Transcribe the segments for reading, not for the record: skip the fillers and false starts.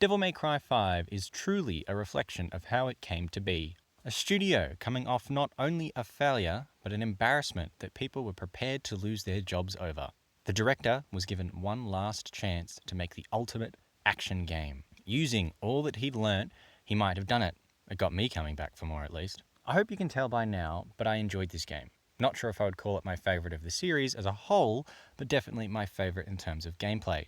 Devil May Cry 5 is truly a reflection of how it came to be. A studio coming off not only a failure, but an embarrassment that people were prepared to lose their jobs over. The director was given one last chance to make the ultimate action game. Using all that he'd learnt, he might have done it. It got me coming back for more at least. I hope you can tell by now, but I enjoyed this game. Not sure if I would call it my favourite of the series as a whole, but definitely my favourite in terms of gameplay.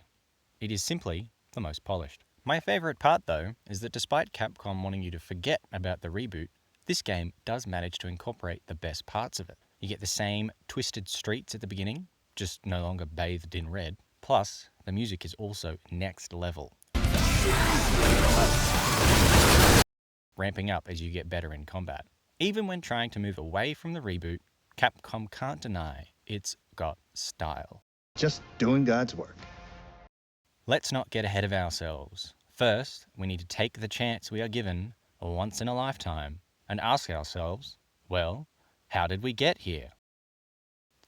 It is simply the most polished. My favourite part though, is that despite Capcom wanting you to forget about the reboot, this game does manage to incorporate the best parts of it. You get the same twisted streets at the beginning, just no longer bathed in red. Plus, the music is also next level. Ramping up as you get better in combat. Even when trying to move away from the reboot, Capcom can't deny it's got style. Just doing God's work. Let's not get ahead of ourselves. First, we need to take the chance we are given once in a lifetime and ask ourselves, well, how did we get here?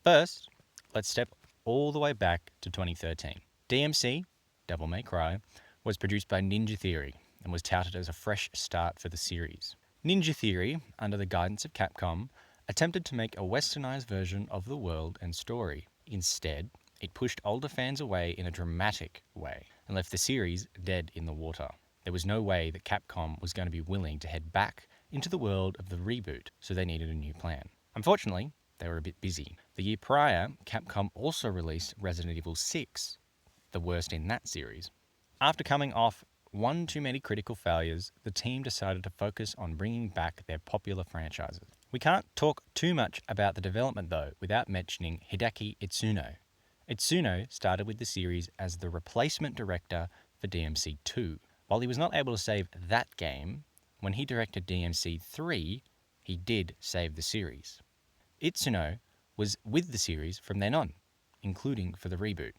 First, let's step all the way back to 2013. DMC, Devil May Cry, was produced by Ninja Theory and was touted as a fresh start for the series. Ninja Theory, under the guidance of Capcom, attempted to make a westernized version of the world and story. Instead, it pushed older fans away in a dramatic way and left the series dead in the water. There was no way that Capcom was going to be willing to head back into the world of the reboot, so they needed a new plan. Unfortunately, they were a bit busy. The year prior, Capcom also released Resident Evil 6, the worst in that series. After coming off one too many critical failures, the team decided to focus on bringing back their popular franchises. We can't talk too much about the development though without mentioning Hideaki Itsuno. Itsuno started with the series as the replacement director for DMC 2. While he was not able to save that game, when he directed DMC 3, he did save the series. Itsuno was with the series from then on, including for the reboot,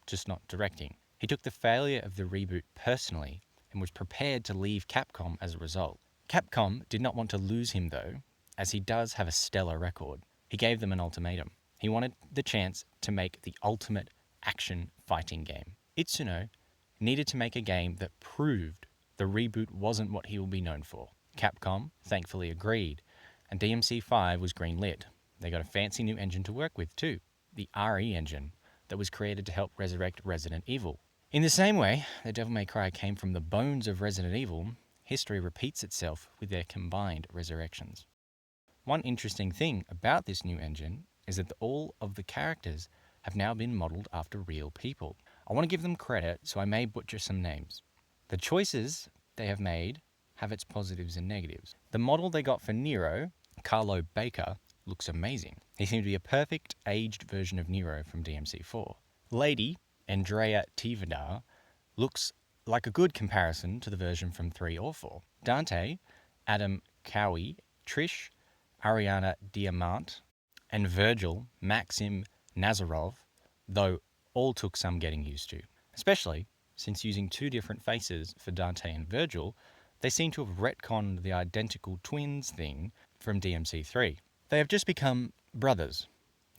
just not directing. He took the failure of the reboot personally and was prepared to leave Capcom as a result. Capcom did not want to lose him though, as he does have a stellar record. He gave them an ultimatum. He wanted the chance to make the ultimate action fighting game. Itsuno needed to make a game that proved the reboot wasn't what he will be known for. Capcom thankfully agreed, and DMC5 was greenlit. They got a fancy new engine to work with too, the RE engine, that was created to help resurrect Resident Evil. In the same way that Devil May Cry came from the bones of Resident Evil, history repeats itself with their combined resurrections. One interesting thing about this new engine is that all of the characters have now been modelled after real people. I want to give them credit, so I may butcher some names. The choices they have made have its positives and negatives. The model they got for Nero, Carlo Baker, looks amazing. He seemed to be a perfect aged version of Nero from DMC4. Lady, Andrea Tivadar, looks like a good comparison to the version from 3 or 4. Dante, Adam Cowie, Trish, Ariana Diamant, and Virgil, Maxim Nazarov, though all took some getting used to. Especially since using 2 different faces for Dante and Virgil, they seem to have retconned the identical twins thing from DMC3. They have just become brothers,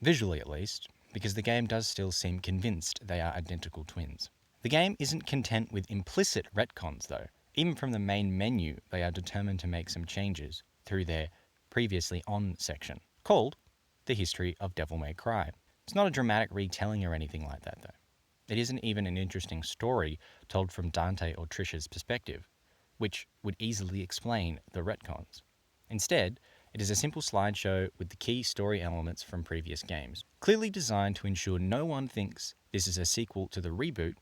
visually at least, because the game does still seem convinced they are identical twins. The game isn't content with implicit retcons though. Even from the main menu, they are determined to make some changes through their previously on section, called The History of Devil May Cry. It's not a dramatic retelling or anything like that though. It isn't even an interesting story told from Dante or Trish's perspective, which would easily explain the retcons. Instead, it is a simple slideshow with the key story elements from previous games, clearly designed to ensure no one thinks this is a sequel to the reboot,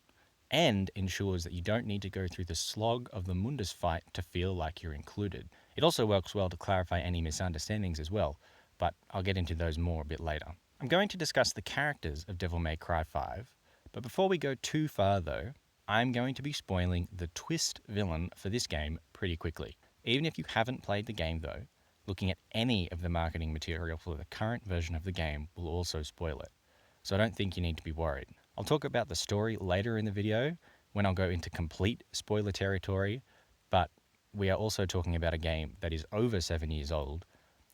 and ensures that you don't need to go through the slog of the Mundus fight to feel like you're included. It also works well to clarify any misunderstandings as well, but I'll get into those more a bit later. I'm going to discuss the characters of Devil May Cry 5, but before we go too far though, I'm going to be spoiling the twist villain for this game pretty quickly. Even if you haven't played the game though, looking at any of the marketing material for the current version of the game will also spoil it, so I don't think you need to be worried. I'll talk about the story later in the video when I'll go into complete spoiler territory, but we are also talking about a game that is over 7 years old,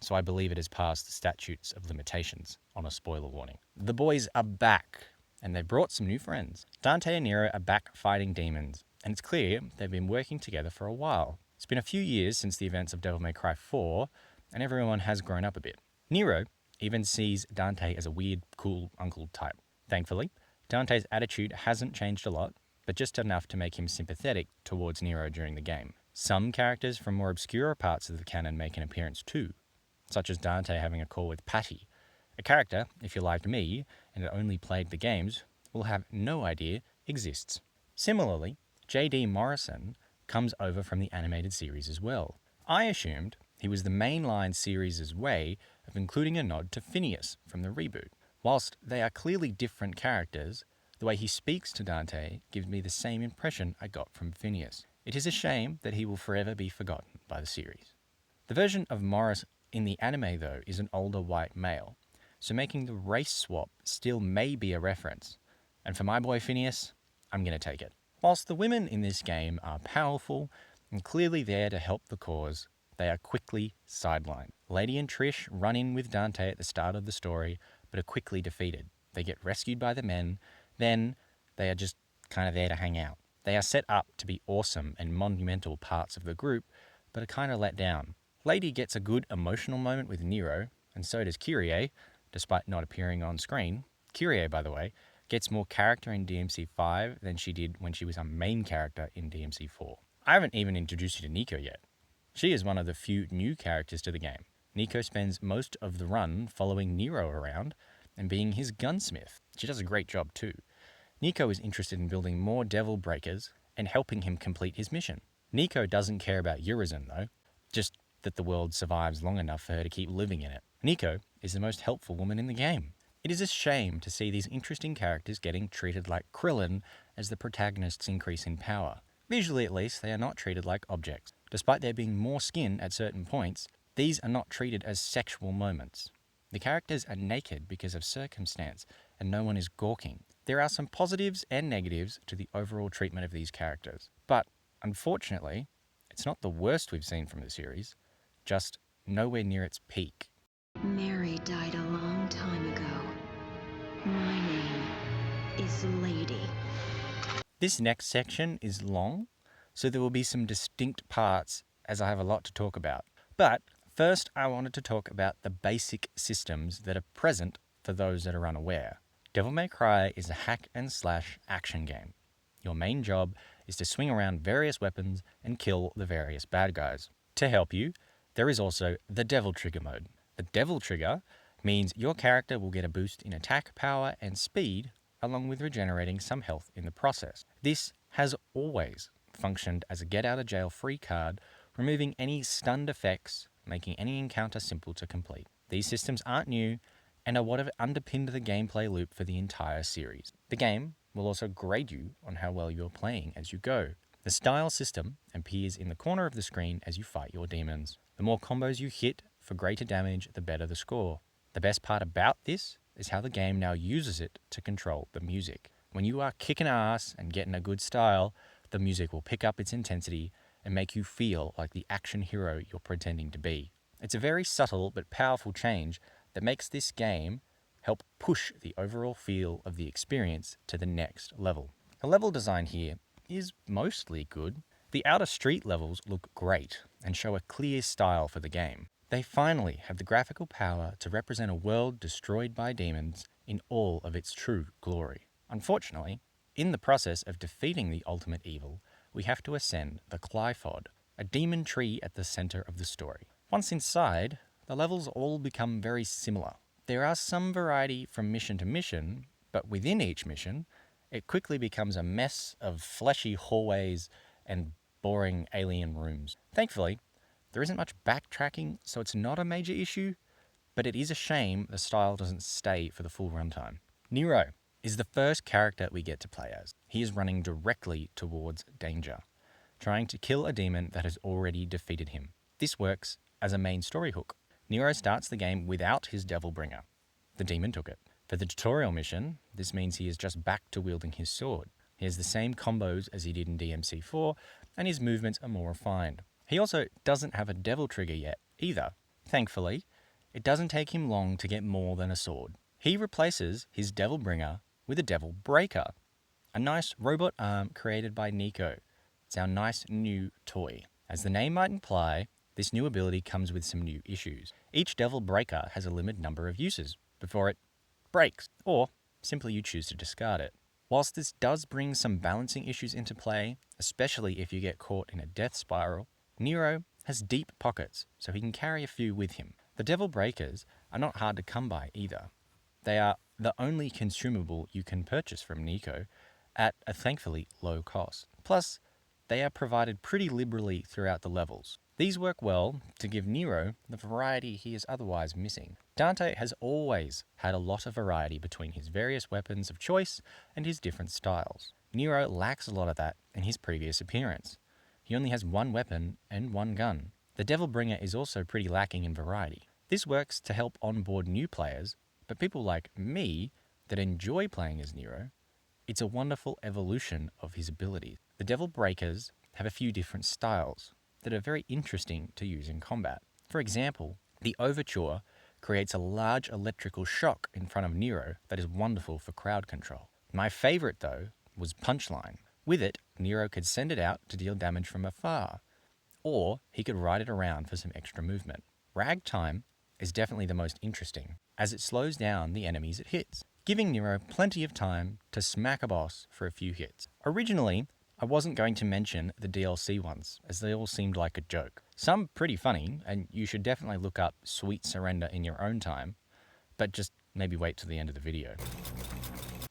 so I believe it has passed the statutes of limitations on a spoiler warning. The boys are back, and they brought some new friends. Dante and Nero are back fighting demons, and it's clear they've been working together for a while. It's been a few years since the events of Devil May Cry 4, and everyone has grown up a bit. Nero even sees Dante as a weird, cool uncle type. Thankfully, Dante's attitude hasn't changed a lot, but just enough to make him sympathetic towards Nero during the game. Some characters from more obscure parts of the canon make an appearance too, such as Dante having a call with Patty, a character, if you're like me and had only played the games, will have no idea exists. Similarly, J.D. Morrison comes over from the animated series as well. I assumed he was the mainline series' way of including a nod to Phineas from the reboot. Whilst they are clearly different characters, the way he speaks to Dante gives me the same impression I got from Phineas. It is a shame that he will forever be forgotten by the series. The version of Morris in the anime, though, is an older white male, so making the race swap still may be a reference. And for my boy Phineas, I'm going to take it. Whilst the women in this game are powerful and clearly there to help the cause, they are quickly sidelined. Lady and Trish run in with Dante at the start of the story, but are quickly defeated. They get rescued by the men, then they are just kind of there to hang out. They are set up to be awesome and monumental parts of the group, but are kind of let down. Lady gets a good emotional moment with Nero, and so does Kyrie, despite not appearing on screen. Kyrie, by the way, gets more character in DMC5 than she did when she was a main character in DMC4. I haven't even introduced you to Nico yet. She is one of the few new characters to the game. Nico spends most of the run following Nero around and being his gunsmith. She does a great job too. Nico is interested in building more devil breakers and helping him complete his mission. Nico doesn't care about Urizen though, just that the world survives long enough for her to keep living in it. Nico is the most helpful woman in the game. It is a shame to see these interesting characters getting treated like Krillin as the protagonists increase in power. Visually at least, they are not treated like objects. Despite there being more skin at certain points, these are not treated as sexual moments. The characters are naked because of circumstance, and no one is gawking. There are some positives and negatives to the overall treatment of these characters. But, unfortunately, it's not the worst we've seen from the series, just nowhere near its peak. Mary died a long time ago. My name is Lady. This next section is long, so there will be some distinct parts as I have a lot to talk about. But first, I wanted to talk about the basic systems that are present for those that are unaware. Devil May Cry is a hack and slash action game. Your main job is to swing around various weapons and kill the various bad guys. To help you, there is also the Devil Trigger mode. The Devil Trigger means your character will get a boost in attack power and speed, along with regenerating some health in the process. This has always functioned as a get-out-of-jail-free card, removing any stunned effects, making any encounter simple to complete. These systems aren't new and are what have underpinned the gameplay loop for the entire series. The game will also grade you on how well you're playing as you go. The style system appears in the corner of the screen as you fight your demons. The more combos you hit for greater damage, the better the score. The best part about this is how the game now uses it to control the music. When you are kicking ass and getting a good style, the music will pick up its intensity and make you feel like the action hero you're pretending to be. It's a very subtle but powerful change that makes this game help push the overall feel of the experience to the next level. The level design here is mostly good. The outer street levels look great and show a clear style for the game. They finally have the graphical power to represent a world destroyed by demons in all of its true glory. Unfortunately, in the process of defeating the ultimate evil, we have to ascend the Clyphod, a demon tree at the center of the story. Once inside, the levels all become very similar. There are some variety from mission to mission, but within each mission, it quickly becomes a mess of fleshy hallways and boring alien rooms. Thankfully, there isn't much backtracking, so it's not a major issue, but it is a shame the style doesn't stay for the full runtime. Nero is the first character we get to play as. He is running directly towards danger, trying to kill a demon that has already defeated him. This works as a main story hook. Nero starts the game without his Devil Bringer. The demon took it. For the tutorial mission, this means he is just back to wielding his sword. He has the same combos as he did in DMC4, and his movements are more refined. He also doesn't have a Devil Trigger yet, either. Thankfully, it doesn't take him long to get more than a sword. He replaces his Devil Bringer with a Devil Breaker, a nice robot arm created by Nico. It's our nice new toy. As the name might imply, this new ability comes with some new issues. Each Devil Breaker has a limited number of uses before it breaks, or simply you choose to discard it. Whilst this does bring some balancing issues into play, especially if you get caught in a death spiral, Nero has deep pockets, so he can carry a few with him. The Devil Breakers are not hard to come by either. They are the only consumable you can purchase from Nico at a thankfully low cost. Plus, they are provided pretty liberally throughout the levels. These work well to give Nero the variety he is otherwise missing. Dante has always had a lot of variety between his various weapons of choice and his different styles. Nero lacks a lot of that in his previous appearance. He only has one weapon and one gun. The Devil Bringer is also pretty lacking in variety. This works to help onboard new players, but people like me that enjoy playing as Nero, it's a wonderful evolution of his abilities. The Devil Breakers have a few different styles that are very interesting to use in combat. For example, the Overture creates a large electrical shock in front of Nero that is wonderful for crowd control. My favorite, though, was Punchline. With it, Nero could send it out to deal damage from afar, or he could ride it around for some extra movement. Ragtime is definitely the most interesting, as it slows down the enemies it hits, giving Nero plenty of time to smack a boss for a few hits. Originally, I wasn't going to mention the DLC ones, as they all seemed like a joke. Some pretty funny, and you should definitely look up Sweet Surrender in your own time, but just maybe wait till the end of the video.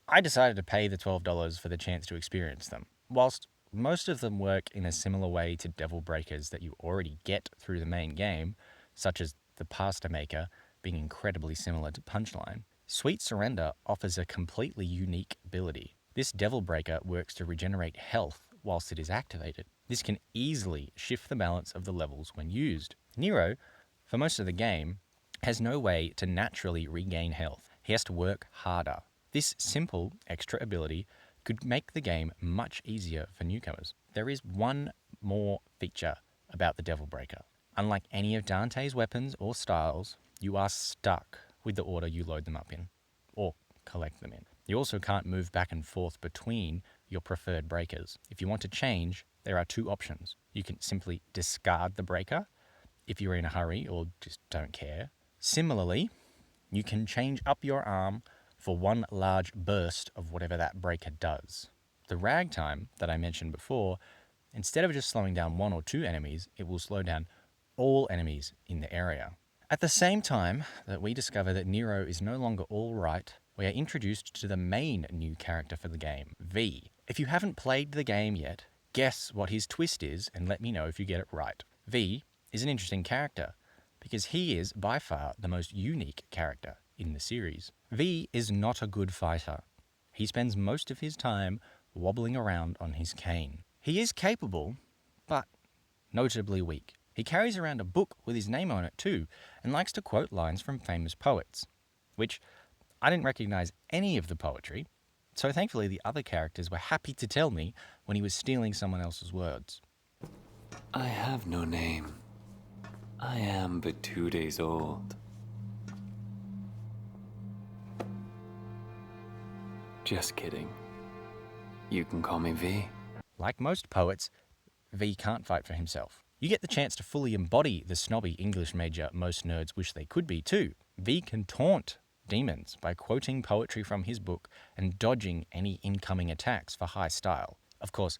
I decided to pay the $12 for the chance to experience them. Whilst most of them work in a similar way to Devil Breakers that you already get through the main game, such as the Pasta Maker being incredibly similar to Punchline, Sweet Surrender offers a completely unique ability. This Devil Breaker works to regenerate health whilst it is activated. This can easily shift the balance of the levels when used. Nero, for most of the game, has no way to naturally regain health. He has to work harder. This simple extra ability could make the game much easier for newcomers. There is one more feature about the Devil Breaker. Unlike any of Dante's weapons or styles, you are stuck with the order you load them up in, or collect them in. You also can't move back and forth between your preferred breakers. If you want to change, there are two options. You can simply discard the breaker if you're in a hurry or just don't care. Similarly, you can change up your arm for one large burst of whatever that breaker does. The Ragtime that I mentioned before, instead of just slowing down one or two enemies, it will slow down all enemies in the area. At the same time that we discover that Nero is no longer all right, we are introduced to the main new character for the game, V. If you haven't played the game yet, guess what his twist is and let me know if you get it right. V is an interesting character because he is by far the most unique character in the series. V is not a good fighter. He spends most of his time wobbling around on his cane. He is capable, but notably weak. He carries around a book with his name on it too, and likes to quote lines from famous poets, which I didn't recognize any of the poetry, so thankfully the other characters were happy to tell me when he was stealing someone else's words. I have no name. I am but 2 days old. Just kidding. You can call me V. Like most poets, V can't fight for himself. You get the chance to fully embody the snobby English major most nerds wish they could be too. V can taunt demons by quoting poetry from his book and dodging any incoming attacks for high style. Of course,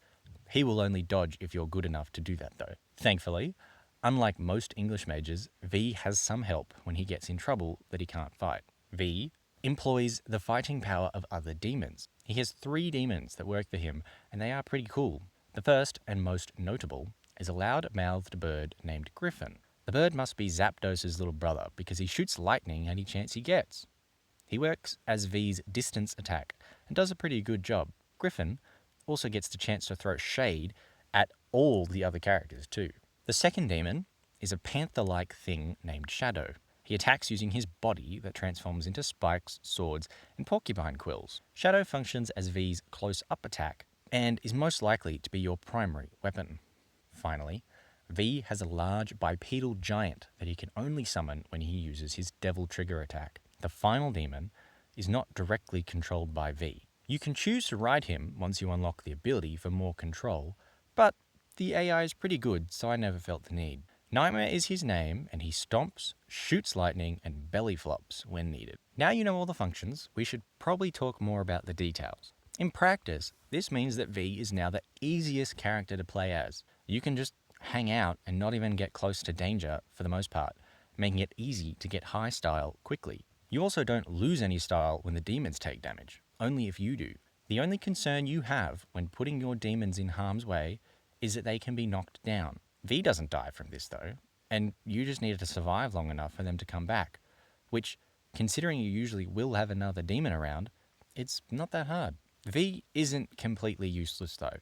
he will only dodge if you're good enough to do that though. Thankfully, unlike most English mages, V has some help when he gets in trouble that he can't fight. V employs the fighting power of other demons. He has 3 demons that work for him, and they are pretty cool. The first, and most notable, is a loud-mouthed bird named Griffin. The bird must be Zapdos' little brother, because he shoots lightning any chance he gets. He works as V's distance attack, and does a pretty good job. Griffin also gets the chance to throw shade at all the other characters too. The second demon is a panther-like thing named Shadow. He attacks using his body that transforms into spikes, swords, and porcupine quills. Shadow functions as V's close-up attack and is most likely to be your primary weapon. Finally, V has a large bipedal giant that he can only summon when he uses his Devil Trigger attack. The final demon is not directly controlled by V. You can choose to ride him once you unlock the ability for more control, but the AI is pretty good, so I never felt the need. Nightmare is his name, and he stomps, shoots lightning, and belly flops when needed. Now you know all the functions, we should probably talk more about the details. In practice, this means that V is now the easiest character to play as. You can just hang out and not even get close to danger for the most part, making it easy to get high style quickly. You also don't lose any style when the demons take damage, only if you do. The only concern you have when putting your demons in harm's way is that they can be knocked down. V doesn't die from this though, and you just need to survive long enough for them to come back, which, considering you usually will have another demon around, it's not that hard. V isn't completely useless though.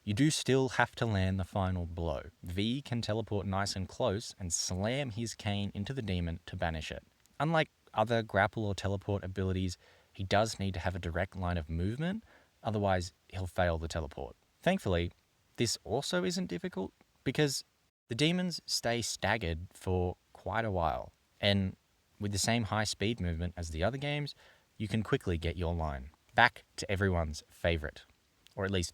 You do still have to land the final blow. V can teleport nice and close and slam his cane into the demon to banish it. Unlike other grapple or teleport abilities, he does need to have a direct line of movement, otherwise he'll fail the teleport. Thankfully, this also isn't difficult because the demons stay staggered for quite a while, and with the same high speed movement as the other games, you can quickly get your line. Back to everyone's favourite, or at least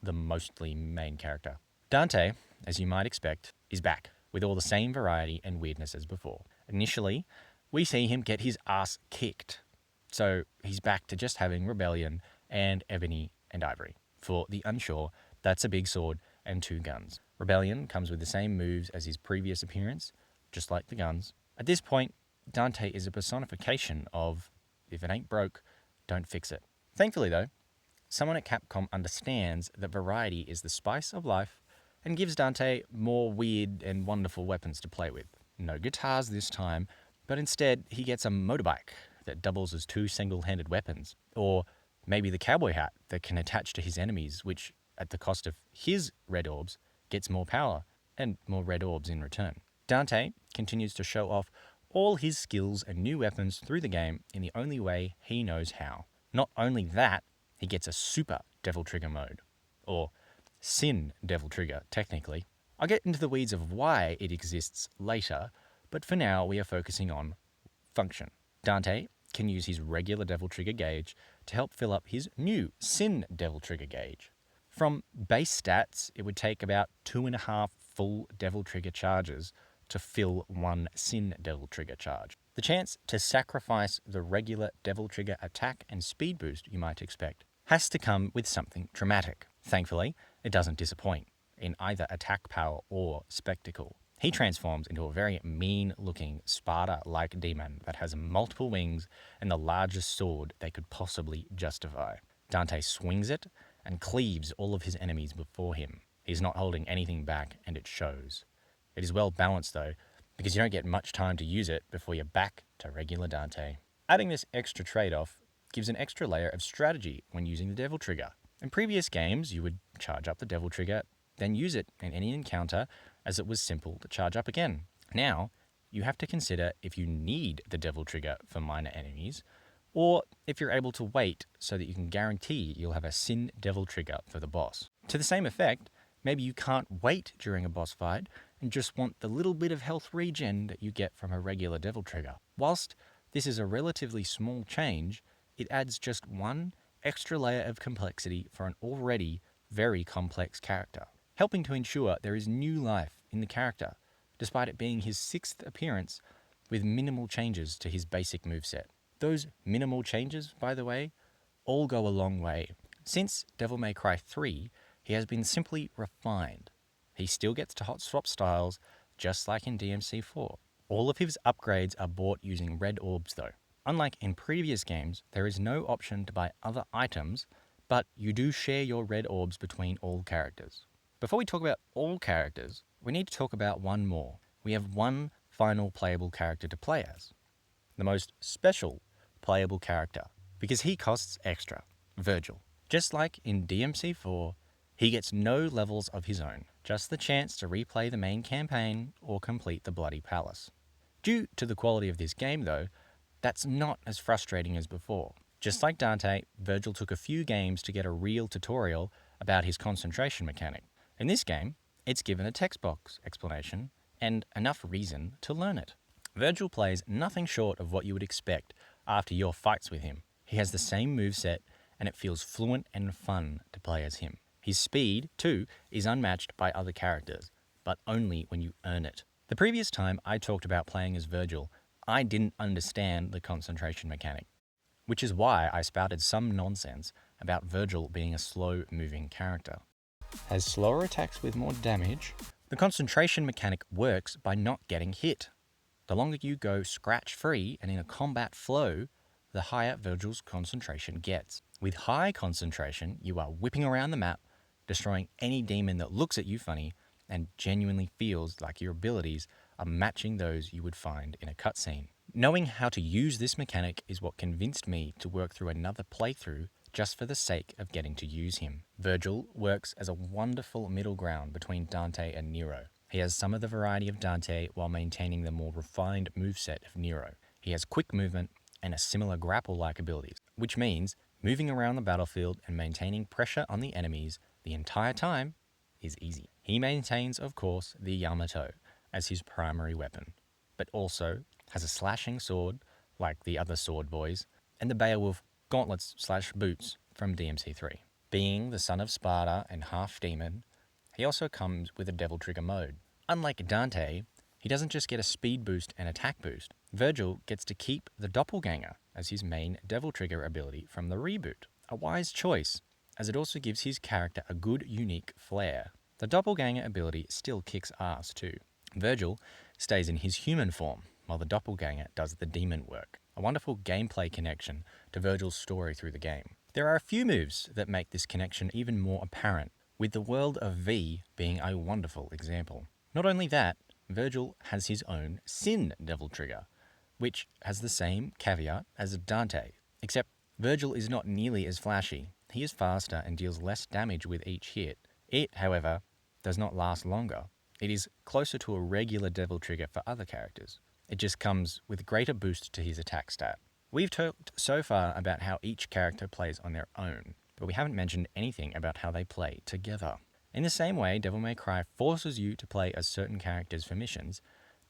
the mostly main character. Dante, as you might expect, is back, with all the same variety and weirdness as before. Initially, we see him get his ass kicked, so he's back to just having Rebellion and Ebony and Ivory. For the unsure, that's a big sword and 2 guns. Rebellion comes with the same moves as his previous appearance, just like the guns. At this point, Dante is a personification of, if it ain't broke, don't fix it. Thankfully though, someone at Capcom understands that variety is the spice of life and gives Dante more weird and wonderful weapons to play with. No guitars this time, but instead he gets a motorbike that doubles as 2 single-handed weapons, or maybe the cowboy hat that can attach to his enemies, which, at the cost of his red orbs, gets more power and more red orbs in return. Dante continues to show off all his skills and new weapons through the game in the only way he knows how. Not only that, he gets a super Devil Trigger mode, or Sin Devil Trigger, technically. I'll get into the weeds of why it exists later, but for now we are focusing on function. Dante can use his regular Devil Trigger gauge to help fill up his new Sin Devil Trigger gauge. From base stats, it would take about 2.5 full Devil Trigger charges to fill 1 Sin Devil Trigger charge. The chance to sacrifice the regular Devil Trigger attack and speed boost you might expect has to come with something dramatic. Thankfully, it doesn't disappoint in either attack power or spectacle. He transforms into a very mean-looking Sparda-like demon that has multiple wings and the largest sword they could possibly justify. Dante swings it and cleaves all of his enemies before him. He's not holding anything back, and it shows. It is well balanced though, because you don't get much time to use it before you're back to regular Dante. Adding this extra trade-off gives an extra layer of strategy when using the Devil Trigger. In previous games, you would charge up the Devil Trigger, then use it in any encounter, as it was simple to charge up again. Now, you have to consider if you need the Devil Trigger for minor enemies, or if you're able to wait so that you can guarantee you'll have a Sin Devil Trigger for the boss. To the same effect, maybe you can't wait during a boss fight and just want the little bit of health regen that you get from a regular Devil Trigger. Whilst this is a relatively small change, it adds just one extra layer of complexity for an already very complex character, helping to ensure there is new life in the character, despite it being his 6th appearance with minimal changes to his basic moveset. Those minimal changes, by the way, all go a long way. Since Devil May Cry 3, he has been simply refined. He still gets to hot swap styles, just like in DMC4. All of his upgrades are bought using red orbs though. Unlike in previous games, there is no option to buy other items, but you do share your red orbs between all characters. Before we talk about all characters, we need to talk about one more. We have one final playable character to play as. The most special playable character, because he costs extra, Virgil. Just like in DMC4, he gets no levels of his own, just the chance to replay the main campaign or complete the Bloody Palace. Due to the quality of this game though, that's not as frustrating as before. Just like Dante, Virgil took a few games to get a real tutorial about his concentration mechanic. In this game, it's given a text box explanation and enough reason to learn it. Virgil plays nothing short of what you would expect after your fights with him. He has the same moveset, and it feels fluent and fun to play as him. His speed, too, is unmatched by other characters, but only when you earn it. The previous time I talked about playing as Virgil, I didn't understand the concentration mechanic, which is why I spouted some nonsense about Virgil being a slow-moving character. Has slower attacks with more damage. The concentration mechanic works by not getting hit. The longer you go scratch-free and in a combat flow, the higher Virgil's concentration gets. With high concentration, you are whipping around the map, destroying any demon that looks at you funny and genuinely feels like your abilities are matching those you would find in a cutscene. Knowing how to use this mechanic is what convinced me to work through another playthrough just for the sake of getting to use him. Virgil works as a wonderful middle ground between Dante and Nero. He has some of the variety of Dante while maintaining the more refined moveset of Nero. He has quick movement and a similar grapple-like abilities, which means moving around the battlefield and maintaining pressure on the enemies the entire time is easy. He maintains, of course, the Yamato as his primary weapon, but also has a slashing sword like the other sword boys, and the Beowulf gauntlets/boots from DMC3. Being the son of Sparda and half demon, he also comes with a devil trigger mode. Unlike Dante, he doesn't just get a speed boost and attack boost. Virgil gets to keep the doppelganger as his main devil trigger ability from the reboot. A wise choice, as it also gives his character a good unique flair. The doppelganger ability still kicks ass too. Virgil stays in his human form, while the doppelganger does the demon work. A wonderful gameplay connection to Virgil's story through the game. There are a few moves that make this connection even more apparent, with the world of V being a wonderful example. Not only that, Virgil has his own Sin devil trigger, which has the same caveat as Dante, except Virgil is not nearly as flashy. He is faster and deals less damage with each hit. It, however, does not last longer. It is closer to a regular devil trigger for other characters. It just comes with greater boost to his attack stat. We've talked so far about how each character plays on their own, but we haven't mentioned anything about how they play together. In the same way Devil May Cry forces you to play as certain characters for missions,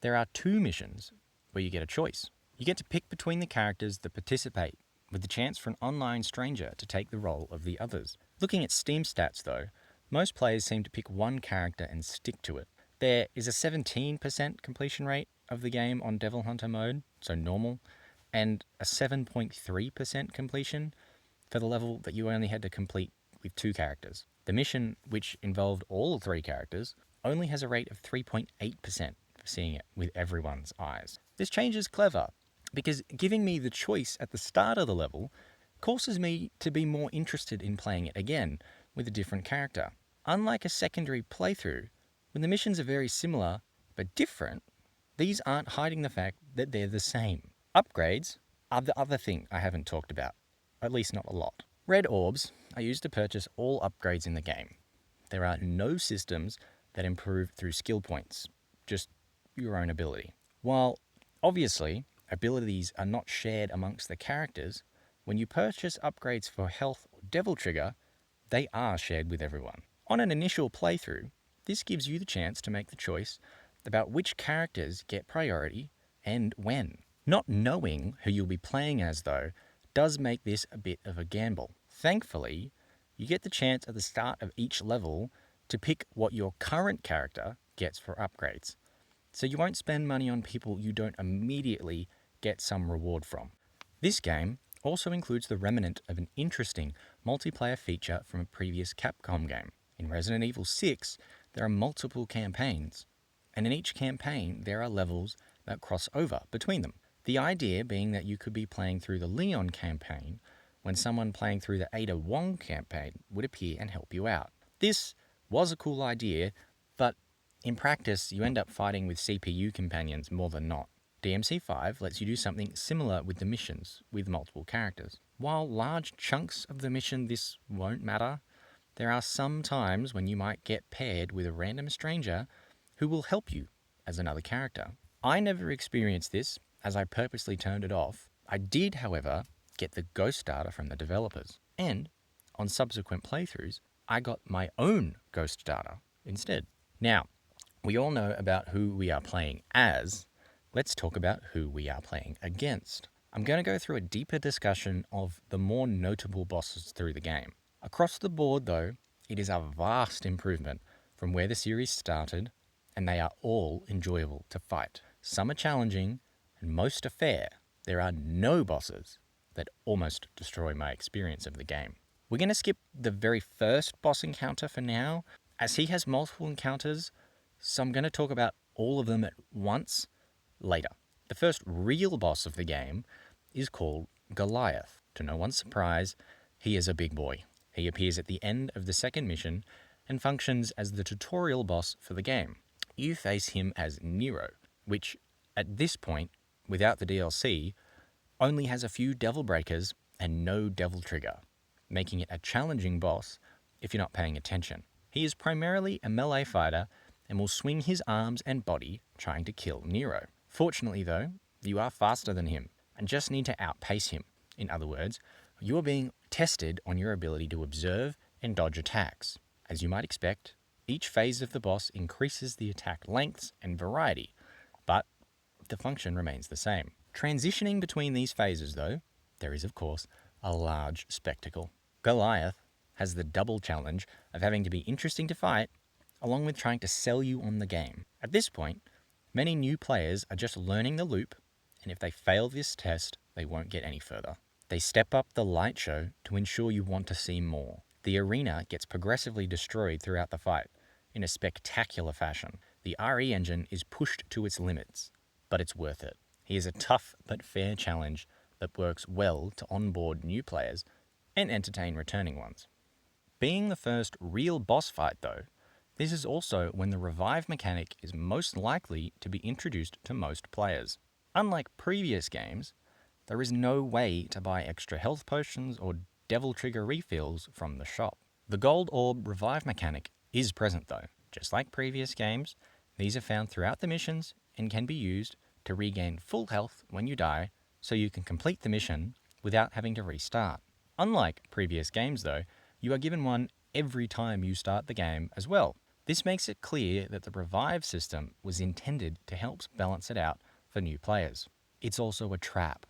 there are 2 missions where you get a choice. You get to pick between the characters that participate, with the chance for an online stranger to take the role of the others. Looking at Steam stats though, most players seem to pick one character and stick to it. There is a 17% completion rate of the game on Devil Hunter mode, so normal, and a 7.3% completion for the level that you only had to complete with 2 characters. The mission, which involved all 3 characters, only has a rate of 3.8% for seeing it with everyone's eyes. This change is clever, because giving me the choice at the start of the level causes me to be more interested in playing it again with a different character. Unlike a secondary playthrough, when the missions are very similar but different, these aren't hiding the fact that they're the same. Upgrades are the other thing I haven't talked about, at least not a lot. Red orbs are used to purchase all upgrades in the game. There are no systems that improve through skill points, just your own ability. While obviously abilities are not shared amongst the characters, when you purchase upgrades for health or devil trigger, they are shared with everyone. On an initial playthrough, this gives you the chance to make the choice about which characters get priority and when. Not knowing who you'll be playing as, though, does make this a bit of a gamble. Thankfully, you get the chance at the start of each level to pick what your current character gets for upgrades, so you won't spend money on people you don't immediately get some reward from. This game also includes the remnant of an interesting multiplayer feature from a previous Capcom game. In Resident Evil 6, there are multiple campaigns, and in each campaign there are levels that cross over between them. The idea being that you could be playing through the Leon campaign when someone playing through the Ada Wong campaign would appear and help you out. This was a cool idea, but in practice you end up fighting with CPU companions more than not. DMC5 lets you do something similar with the missions with multiple characters. While large chunks of the mission this won't matter, there are some times when you might get paired with a random stranger who will help you as another character. I never experienced this, as I purposely turned it off. I did, however, get the ghost data from the developers, and on subsequent playthroughs, I got my own ghost data instead. Now, we all know about who we are playing as. Let's talk about who we are playing against. I'm going to go through a deeper discussion of the more notable bosses through the game. Across the board, though, it is a vast improvement from where the series started, and they are all enjoyable to fight. Some are challenging, and most are fair. There are no bosses that almost destroy my experience of the game. We're going to skip the very first boss encounter for now, as he has multiple encounters, so I'm going to talk about all of them at once later. The first real boss of the game is called Goliath. To no one's surprise, he is a big boy. He appears at the end of the second mission and functions as the tutorial boss for the game. You face him as Nero, which at this point, without the DLC, only has a few devil breakers and no devil trigger, making it a challenging boss if you're not paying attention. He is primarily a melee fighter and will swing his arms and body trying to kill Nero. Fortunately though, you are faster than him and just need to outpace him. In other words, you are being tested on your ability to observe and dodge attacks. As you might expect, each phase of the boss increases the attack lengths and variety, but the function remains the same. Transitioning between these phases though, there is of course a large spectacle. Goliath has the double challenge of having to be interesting to fight, along with trying to sell you on the game. At this point, many new players are just learning the loop, and if they fail this test, they won't get any further. They step up the light show to ensure you want to see more. The arena gets progressively destroyed throughout the fight in a spectacular fashion. The RE engine is pushed to its limits, but it's worth it. He is a tough but fair challenge that works well to onboard new players and entertain returning ones. Being the first real boss fight though, this is also when the revive mechanic is most likely to be introduced to most players. Unlike previous games, there is no way to buy extra health potions or devil trigger refills from the shop. The gold orb revive mechanic is present though. Just like previous games, these are found throughout the missions and can be used to regain full health when you die, so you can complete the mission without having to restart. Unlike previous games though, you are given one every time you start the game as well. This makes it clear that the revive system was intended to help balance it out for new players. It's also a trap.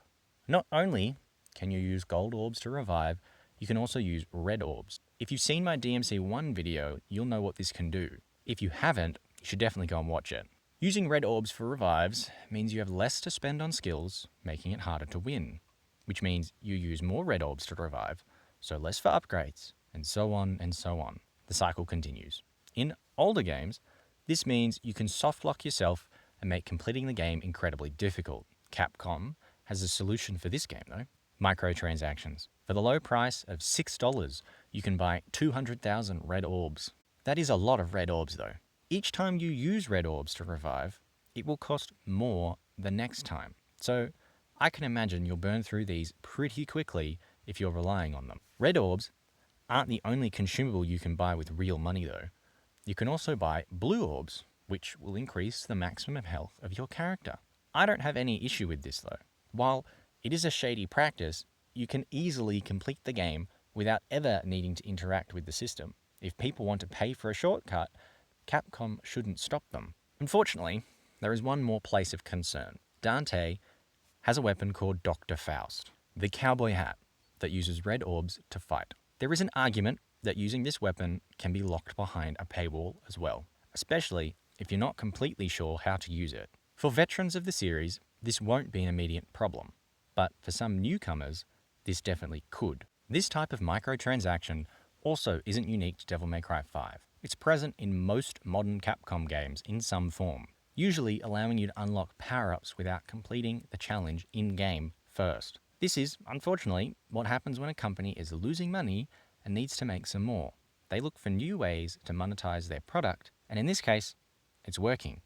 Not only can you use gold orbs to revive, you can also use red orbs. If you've seen my DMC1 video, you'll know what this can do. If you haven't, you should definitely go and watch it. Using red orbs for revives means you have less to spend on skills, making it harder to win, which means you use more red orbs to revive, so less for upgrades, and so on and so on. The cycle continues. In older games, this means you can softlock yourself and make completing the game incredibly difficult. Capcom has a solution for this game though. Microtransactions. For the low price of $6, you can buy 200,000 red orbs. That is a lot of red orbs though. Each time you use red orbs to revive, it will cost more the next time. So I can imagine you'll burn through these pretty quickly if you're relying on them. Red orbs aren't the only consumable you can buy with real money though. You can also buy blue orbs, which will increase the maximum health of your character. I don't have any issue with this though. While it is a shady practice, you can easily complete the game without ever needing to interact with the system. If people want to pay for a shortcut, Capcom shouldn't stop them. Unfortunately, there is one more place of concern. Dante has a weapon called Dr. Faust, the cowboy hat that uses red orbs to fight. There is an argument that using this weapon can be locked behind a paywall as well, especially if you're not completely sure how to use it. For veterans of the series, this won't be an immediate problem, but for some newcomers, this definitely could. This type of microtransaction also isn't unique to Devil May Cry 5. It's present in most modern Capcom games in some form, usually allowing you to unlock power-ups without completing the challenge in-game first. This is, unfortunately, what happens when a company is losing money and needs to make some more. They look for new ways to monetize their product, and in this case, it's working.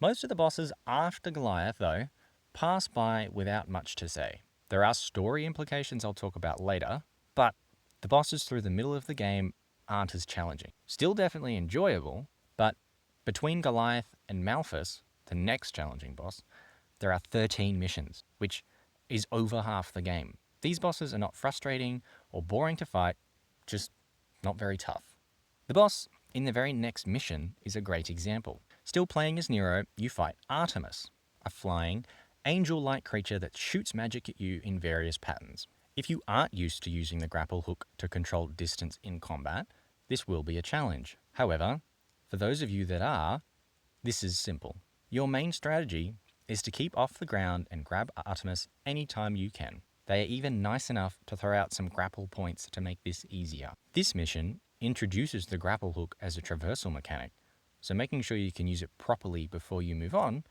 Most of the bosses after Goliath, though, pass by without much to say. There are story implications I'll talk about later, but the bosses through the middle of the game aren't as challenging. Still definitely enjoyable, but between Goliath and Malphas, the next challenging boss, there are 13 missions, which is over half the game. These bosses are not frustrating or boring to fight, just not very tough. The boss in the very next mission is a great example. Still playing as Nero, you fight Artemis, a flying, angel-like creature that shoots magic at you in various patterns. If you aren't used to using the grapple hook to control distance in combat, this will be a challenge. However, for those of you that are, this is simple. Your main strategy is to keep off the ground and grab Artemis anytime you can. They are even nice enough to throw out some grapple points to make this easier. This mission introduces the grapple hook as a traversal mechanic, so making sure you can use it properly before you move on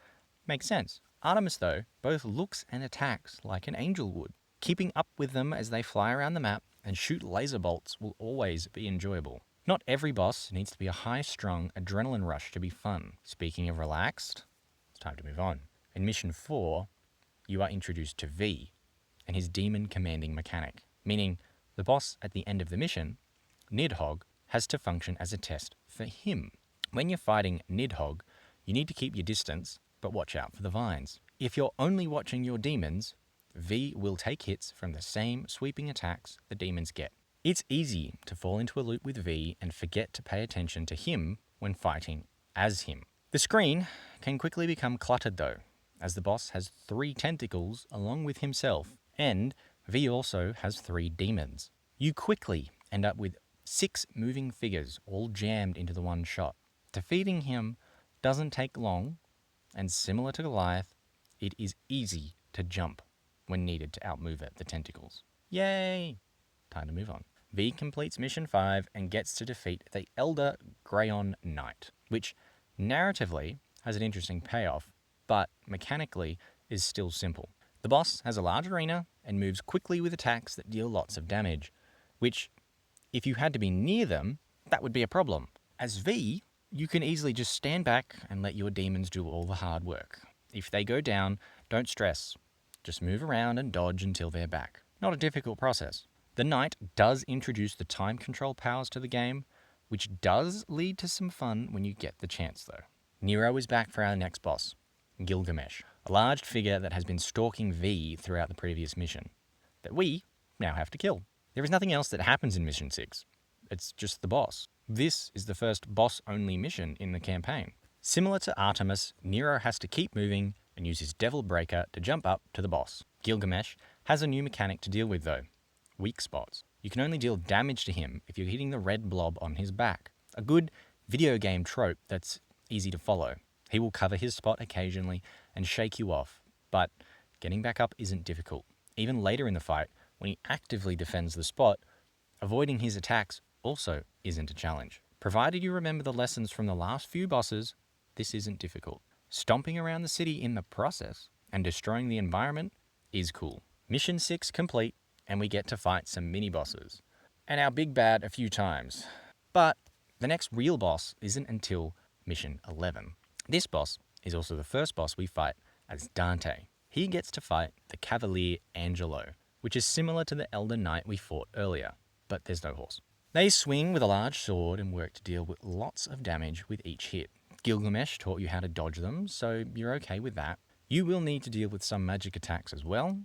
makes sense. Artemis, though, both looks and attacks like an angel would. Keeping up with them as they fly around the map and shoot laser bolts will always be enjoyable. Not every boss needs to be a high-strung adrenaline rush to be fun. Speaking of relaxed, it's time to move on. In Mission 4, you are introduced to V and his demon commanding mechanic, meaning the boss at the end of the mission, Nidhogg, has to function as a test for him. When you're fighting Nidhogg, you need to keep your distance, but watch out for the vines. If you're only watching your demons, V will take hits from the same sweeping attacks the demons get. It's easy to fall into a loop with V and forget to pay attention to him when fighting as him. The screen can quickly become cluttered though, as the boss has 3 tentacles along with himself, and V also has 3 demons. You quickly end up with 6 moving figures all jammed into the one shot. Defeating him doesn't take long, and similar to Goliath, it is easy to jump when needed to outmove the tentacles. Yay! Time to move on. V completes Mission 5 and gets to defeat the Elder Greyon Knight, which narratively has an interesting payoff, but mechanically is still simple. The boss has a large arena and moves quickly with attacks that deal lots of damage, which, if you had to be near them, that would be a problem. As V, you can easily just stand back and let your demons do all the hard work. If they go down, don't stress. Just move around and dodge until they're back. Not a difficult process. The Knight does introduce the time control powers to the game, which does lead to some fun when you get the chance though. Nero is back for our next boss, Gilgamesh, a large figure that has been stalking V throughout the previous mission, that we now have to kill. There is nothing else that happens in Mission 6. It's just the boss. This is the first boss-only mission in the campaign. Similar to Artemis, Nero has to keep moving and use his Devil Breaker to jump up to the boss. Gilgamesh has a new mechanic to deal with though, weak spots. You can only deal damage to him if you're hitting the red blob on his back. A good video game trope that's easy to follow. He will cover his spot occasionally and shake you off, but getting back up isn't difficult. Even later in the fight, when he actively defends the spot, avoiding his attacks also isn't a challenge. Provided you remember the lessons from the last few bosses, this isn't difficult. Stomping around the city in the process and destroying the environment is cool. Mission 6 complete, and we get to fight some mini-bosses, and our big bad a few times. But the next real boss isn't until Mission 11. This boss is also the first boss we fight as Dante. He gets to fight the Cavalier Angelo, which is similar to the Elder Knight we fought earlier, but there's no horse. They swing with a large sword and work to deal with lots of damage with each hit. Gilgamesh taught you how to dodge them, so you're okay with that. You will need to deal with some magic attacks as well,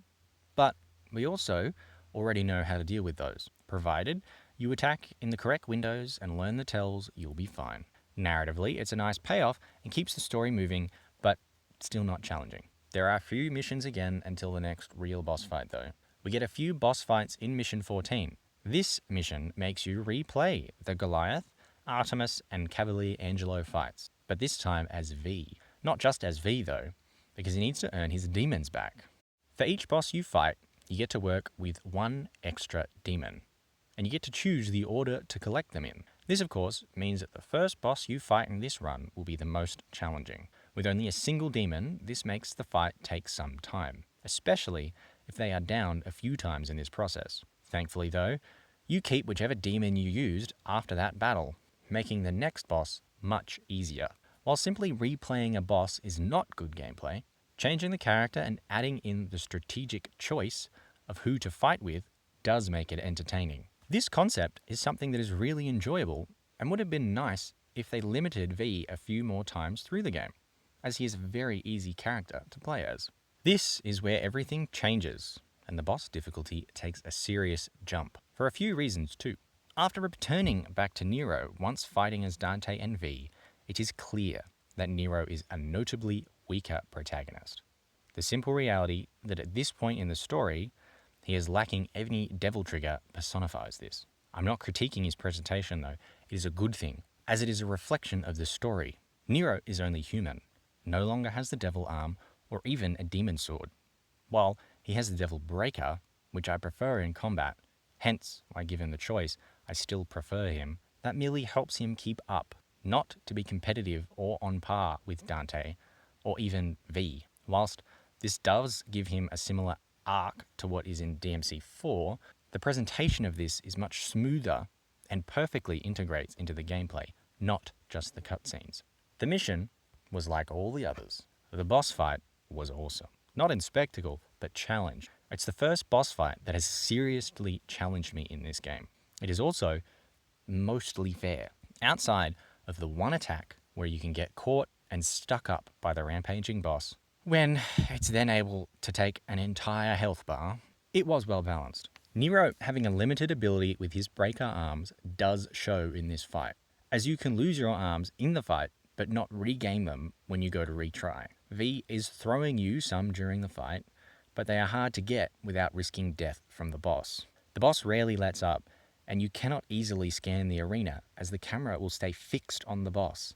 but we also already know how to deal with those. Provided you attack in the correct windows and learn the tells, you'll be fine. Narratively, it's a nice payoff and keeps the story moving, but still not challenging. There are a few missions again until the next real boss fight though. We get a few boss fights in Mission 14. This mission makes you replay the Goliath, Artemis, and Cavalier Angelo fights, but this time as V. Not just as V though, because he needs to earn his demons back. For each boss you fight, you get to work with 1 extra demon, and you get to choose the order to collect them in. This, of course, means that the first boss you fight in this run will be the most challenging. With only a single demon, this makes the fight take some time, especially if they are downed a few times in this process. Thankfully, though, you keep whichever demon you used after that battle, making the next boss much easier. While simply replaying a boss is not good gameplay, changing the character and adding in the strategic choice of who to fight with does make it entertaining. This concept is something that is really enjoyable and would have been nice if they limited V a few more times through the game, as he is a very easy character to play as. This is where everything changes, and the boss difficulty takes a serious jump, for a few reasons too. After returning back to Nero once fighting as Dante and V, it is clear that Nero is a notably weaker protagonist. The simple reality that at this point in the story, he is lacking any devil trigger personifies this. I'm not critiquing his presentation though, it is a good thing, as it is a reflection of the story. Nero is only human, no longer has the devil arm or even a demon sword. While he has the devil breaker, which I prefer in combat, hence why given the choice, I still prefer him, that merely helps him keep up, not to be competitive or on par with Dante, or even V. Whilst this does give him a similar arc to what is in DMC4, the presentation of this is much smoother and perfectly integrates into the gameplay, not just the cutscenes. The mission was like all the others. The boss fight was awesome. Not in spectacle, but challenge. It's the first boss fight that has seriously challenged me in this game. It is also mostly fair. Outside of the one attack where you can get caught and stuck up by the rampaging boss, when it's then able to take an entire health bar, it was well balanced. Nero having a limited ability with his breaker arms does show in this fight, as you can lose your arms in the fight but not regain them when you go to retry. V is throwing you some during the fight, but they are hard to get without risking death from the boss. The boss rarely lets up, and you cannot easily scan the arena as the camera will stay fixed on the boss,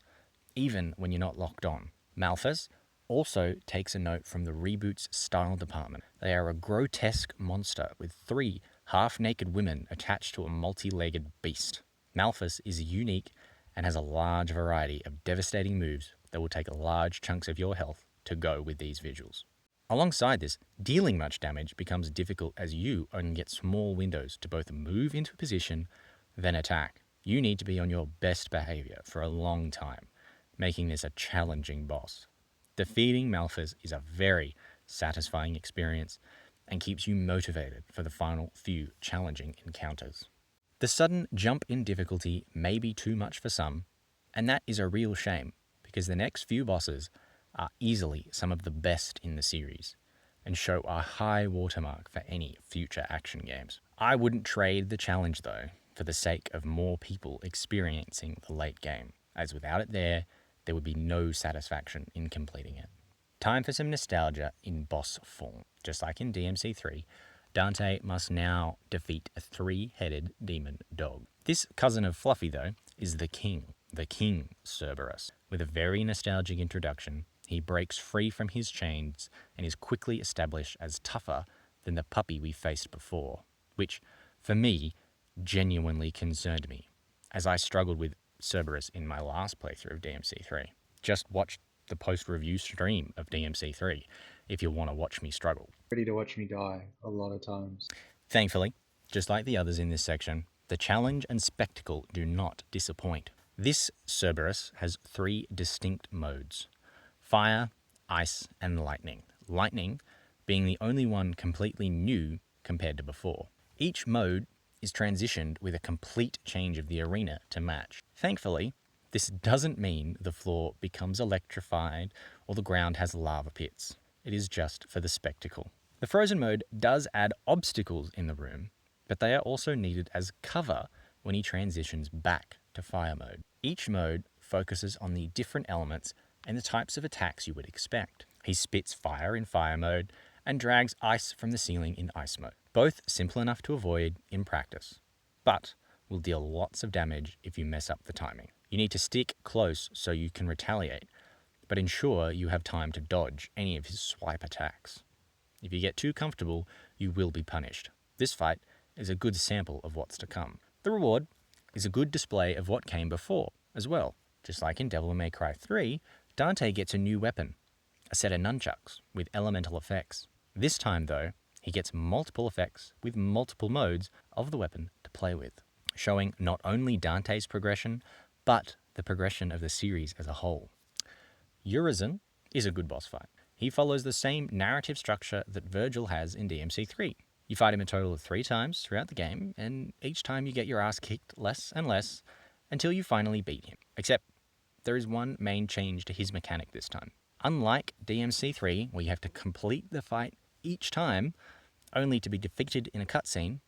even when you're not locked on. Malphas also takes a note from the reboot's style department. They are a grotesque monster with 3 half-naked women attached to a multi-legged beast. Malphas is unique and has a large variety of devastating moves that will take large chunks of your health to go with these visuals. Alongside this, dealing much damage becomes difficult as you only get small windows to both move into a position, then attack. You need to be on your best behavior for a long time, making this a challenging boss. Defeating Malphas is a very satisfying experience and keeps you motivated for the final few challenging encounters. The sudden jump in difficulty may be too much for some, and that is a real shame because the next few bosses are easily some of the best in the series and show a high watermark for any future action games. I wouldn't trade the challenge though for the sake of more people experiencing the late game, as without it there would be no satisfaction in completing it. Time for some nostalgia in boss form. Just like in DMC3, Dante must now defeat a 3-headed demon dog. This cousin of Fluffy, though, is the King Cerberus. With a very nostalgic introduction, he breaks free from his chains and is quickly established as tougher than the puppy we faced before, which, for me, genuinely concerned me, as I struggled with Cerberus in my last playthrough of DMC3. Just watch the post-review stream of DMC3 if you want to watch me struggle. Ready to watch me die a lot of times. Thankfully, just like the others in this section, the challenge and spectacle do not disappoint. This Cerberus has 3 distinct modes: fire, ice, and lightning. Lightning being the only one completely new compared to before. Each mode is transitioned with a complete change of the arena to match. Thankfully, this doesn't mean the floor becomes electrified or the ground has lava pits. It is just for the spectacle. The frozen mode does add obstacles in the room, but they are also needed as cover when he transitions back to fire mode. Each mode focuses on the different elements and the types of attacks you would expect. He spits fire in fire mode and drags ice from the ceiling in ice mode. Both simple enough to avoid in practice, but will deal lots of damage if you mess up the timing. You need to stick close so you can retaliate, but ensure you have time to dodge any of his swipe attacks. If you get too comfortable, you will be punished. This fight is a good sample of what's to come. The reward is a good display of what came before as well. Just like in Devil May Cry 3, Dante gets a new weapon, a set of nunchucks with elemental effects. This time though, he gets multiple effects with multiple modes of the weapon to play with, showing not only Dante's progression, but the progression of the series as a whole. Urizen is a good boss fight. He follows the same narrative structure that Virgil has in DMC3. You fight him a total of 3 times throughout the game, and each time you get your ass kicked less and less until you finally beat him. Except there is one main change to his mechanic this time. Unlike DMC3, where you have to complete the fight each time, only to be defeated in a cutscene,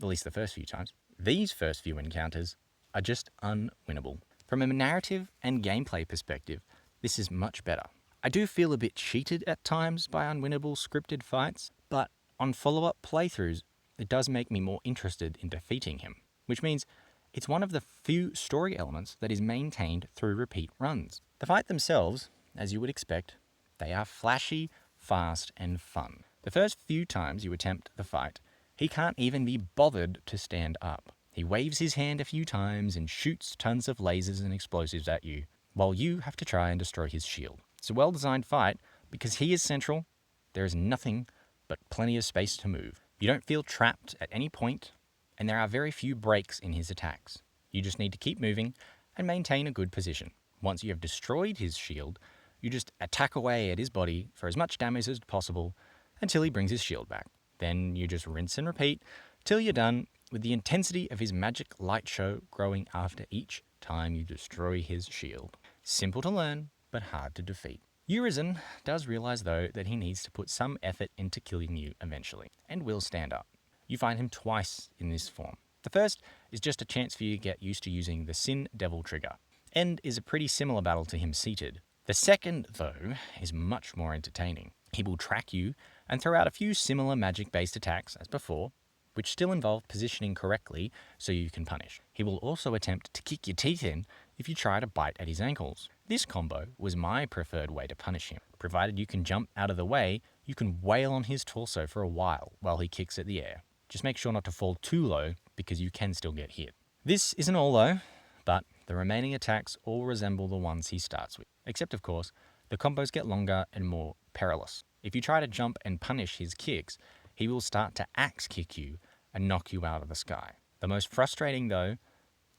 at least the first few times, these first few encounters are just unwinnable. From a narrative and gameplay perspective, this is much better. I do feel a bit cheated at times by unwinnable scripted fights, but on follow-up playthroughs, it does make me more interested in defeating him, which means It's one of the few story elements that is maintained through repeat runs. The fight themselves, as you would expect, they are flashy, fast, and fun. The first few times you attempt the fight, he can't even be bothered to stand up. He waves his hand a few times and shoots tons of lasers and explosives at you, while you have to try and destroy his shield. It's a well-designed fight because he is central. There is nothing but plenty of space to move. You don't feel trapped at any point, and there are very few breaks in his attacks. You just need to keep moving and maintain a good position. Once you have destroyed his shield, you just attack away at his body for as much damage as possible until he brings his shield back. Then you just rinse and repeat till you're done, with the intensity of his magic light show growing after each time you destroy his shield. Simple to learn, but hard to defeat. Urizen does realize, though, that he needs to put some effort into killing you eventually, and will stand up. You find him twice in this form. The first is just a chance for you to get used to using the Sin Devil trigger, and is a pretty similar battle to him seated. The second, though, is much more entertaining. He will track you and throw out a few similar magic-based attacks as before, which still involve positioning correctly so you can punish. He will also attempt to kick your teeth in if you try to bite at his ankles. This combo was my preferred way to punish him. Provided you can jump out of the way, you can wail on his torso for a while he kicks at the air. Just make sure not to fall too low because you can still get hit. This isn't all though, but the remaining attacks all resemble the ones he starts with. Except, of course, the combos get longer and more perilous. If you try to jump and punish his kicks, he will start to axe kick you and knock you out of the sky. The most frustrating, though,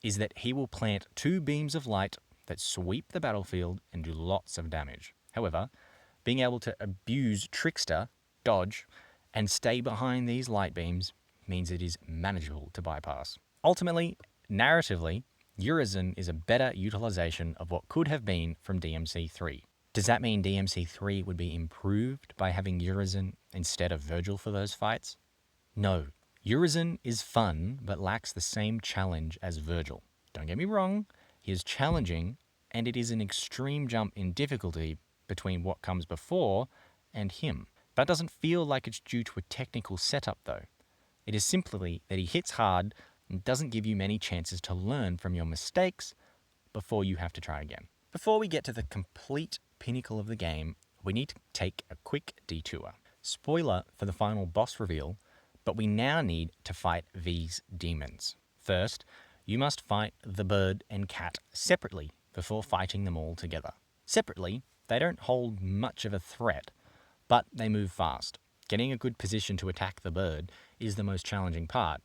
is that he will plant 2 beams of light that sweep the battlefield and do lots of damage. However, being able to abuse Trickster, dodge, and stay behind these light beams means it is manageable to bypass. Ultimately, narratively, Urizen is a better utilization of what could have been from DMC3. Does that mean DMC3 would be improved by having Urizen instead of Virgil for those fights? No. Urizen is fun, but lacks the same challenge as Virgil. Don't get me wrong, he is challenging, and it is an extreme jump in difficulty between what comes before and him. That doesn't feel like it's due to a technical setup, though. It is simply that he hits hard and doesn't give you many chances to learn from your mistakes before you have to try again. Before we get to the complete pinnacle of the game, we need to take a quick detour. Spoiler for the final boss reveal, but we now need to fight these demons. First, you must fight the bird and cat separately before fighting them all together. Separately, they don't hold much of a threat, but they move fast. Getting a good position to attack the bird is the most challenging part,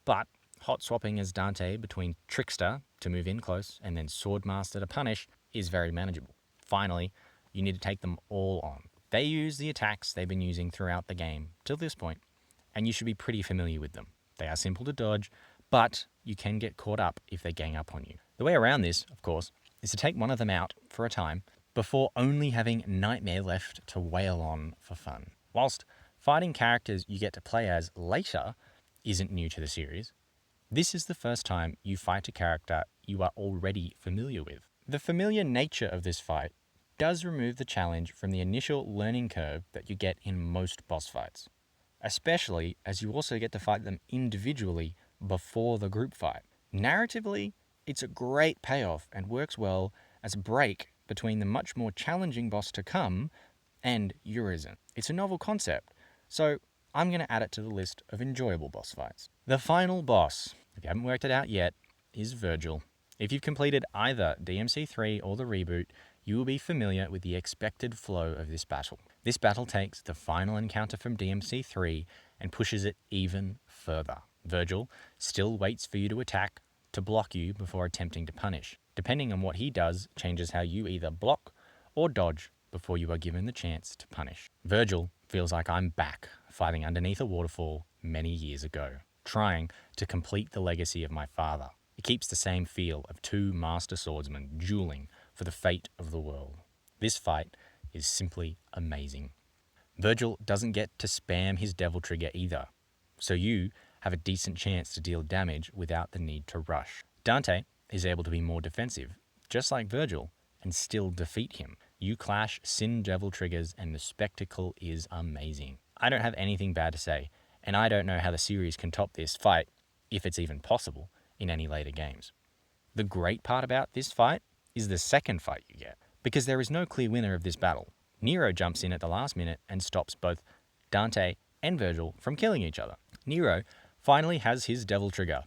but hot swapping as Dante between Trickster to move in close and then Swordmaster to punish is very manageable. Finally, you need to take them all on. They use the attacks they've been using throughout the game till this point, and you should be pretty familiar with them. They are simple to dodge, but you can get caught up if they gang up on you. The way around this, of course, is to take one of them out for a time before only having Nightmare left to wail on for fun. Whilst fighting characters you get to play as later isn't new to the series, this is the first time you fight a character you are already familiar with. The familiar nature of this fight does remove the challenge from the initial learning curve that you get in most boss fights, especially as you also get to fight them individually before the group fight. Narratively, it's a great payoff and works well as a break between the much more challenging boss to come and Urizen. It's a novel concept, so I'm going to add it to the list of enjoyable boss fights. The final boss, if you haven't worked it out yet, is Virgil. If you've completed either DMC3 or the reboot, you will be familiar with the expected flow of this battle. This battle takes the final encounter from DMC3 and pushes it even further. Virgil still waits for you to attack to block you before attempting to punish. Depending on what he does, changes how you either block or dodge before you are given the chance to punish. Virgil feels like I'm back, fighting underneath a waterfall many years ago, trying to complete the legacy of my father. It keeps the same feel of 2 master swordsmen dueling for the fate of the world. This fight is simply amazing. Virgil doesn't get to spam his devil trigger either, so you have a decent chance to deal damage without the need to rush. Dante is able to be more defensive, just like Virgil, and still defeat him. You clash Sin Devil triggers and the spectacle is amazing. I don't have anything bad to say, and I don't know how the series can top this fight, if it's even possible, in any later games. The great part about this fight is the second fight you get, because there is no clear winner of this battle. Nero jumps in at the last minute and stops both Dante and Virgil from killing each other. Nero finally has his devil trigger.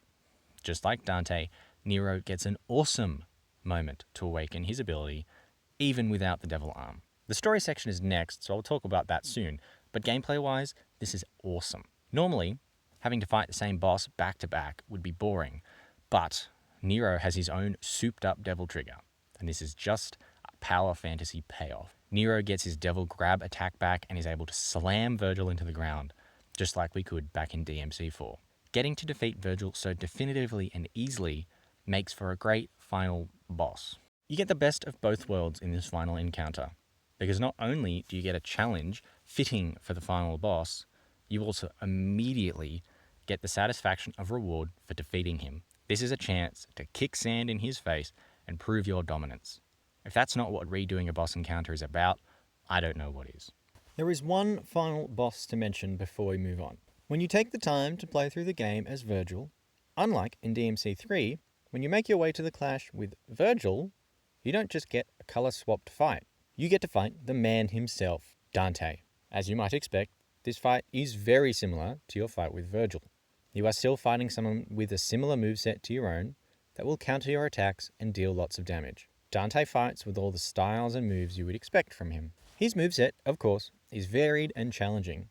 Just like Dante, Nero gets an awesome moment to awaken his ability, even without the devil arm. The story section is next, so I'll talk about that soon, but gameplay-wise, this is awesome. Normally, having to fight the same boss back to back would be boring, but Nero has his own souped-up devil trigger, and this is just a power fantasy payoff. Nero gets his devil grab attack back and is able to slam Virgil into the ground, just like we could back in DMC4. Getting to defeat Virgil so definitively and easily makes for a great final boss. You get the best of both worlds in this final encounter, because not only do you get a challenge fitting for the final boss, you also immediately get the satisfaction of reward for defeating him. This is a chance to kick sand in his face and prove your dominance. If that's not what redoing a boss encounter is about, I don't know what is. There is one final boss to mention before we move on. When you take the time to play through the game as Virgil, unlike in DMC3, when you make your way to the clash with Virgil, you don't just get a color-swapped fight. You get to fight the man himself, Dante. As you might expect, this fight is very similar to your fight with Virgil. You are still fighting someone with a similar moveset to your own that will counter your attacks and deal lots of damage. Dante fights with all the styles and moves you would expect from him. His moveset, of course, is varied and challenging.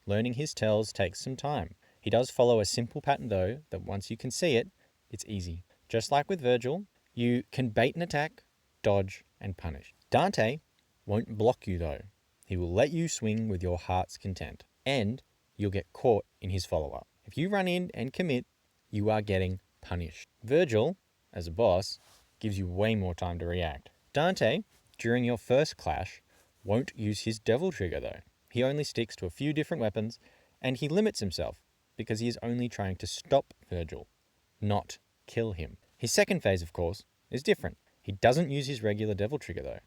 Learning his tells takes some time. He does follow a simple pattern though, that once you can see it, it's easy. Just like with Virgil, you can bait an attack, dodge, and punish. Dante won't block you though. He will let you swing with your heart's content, and you'll get caught in his follow-up. If you run in and commit, you are getting punished. Virgil, as a boss, gives you way more time to react. Dante, during your first clash, won't use his devil trigger though. He only sticks to a few different weapons, and he limits himself because he is only trying to stop Virgil, not kill him. His second phase, of course, is different. He doesn't use his regular devil trigger though,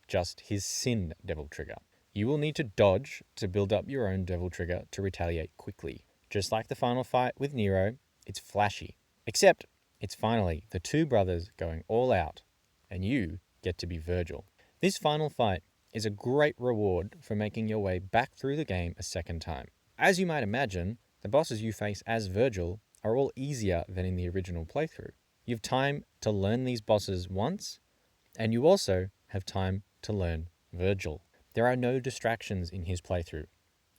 just his sin devil trigger. You will need to dodge to build up your own devil trigger to retaliate quickly. Just like the final fight with Nero, it's flashy. Except, it's finally the two brothers going all out, and you get to be Virgil. This final fight is a great reward for making your way back through the game a second time. As you might imagine, the bosses you face as Virgil are all easier than in the original playthrough. You have time to learn these bosses once, and you also have time to learn Virgil. There are no distractions in his playthrough.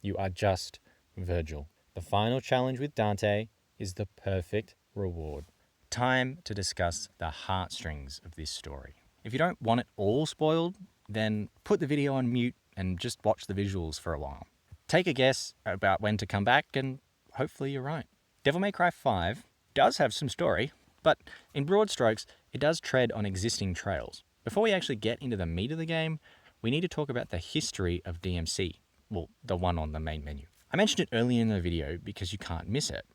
You are just Virgil. The final challenge with Dante is the perfect reward. Time to discuss the heartstrings of this story. If you don't want it all spoiled, then put the video on mute and just watch the visuals for a while. Take a guess about when to come back, and hopefully you're right. Devil May Cry 5 does have some story, but in broad strokes, it does tread on existing trails. Before we actually get into the meat of the game, we need to talk about the history of DMC. Well, the one on the main menu. I mentioned it earlier in the video because you can't miss it.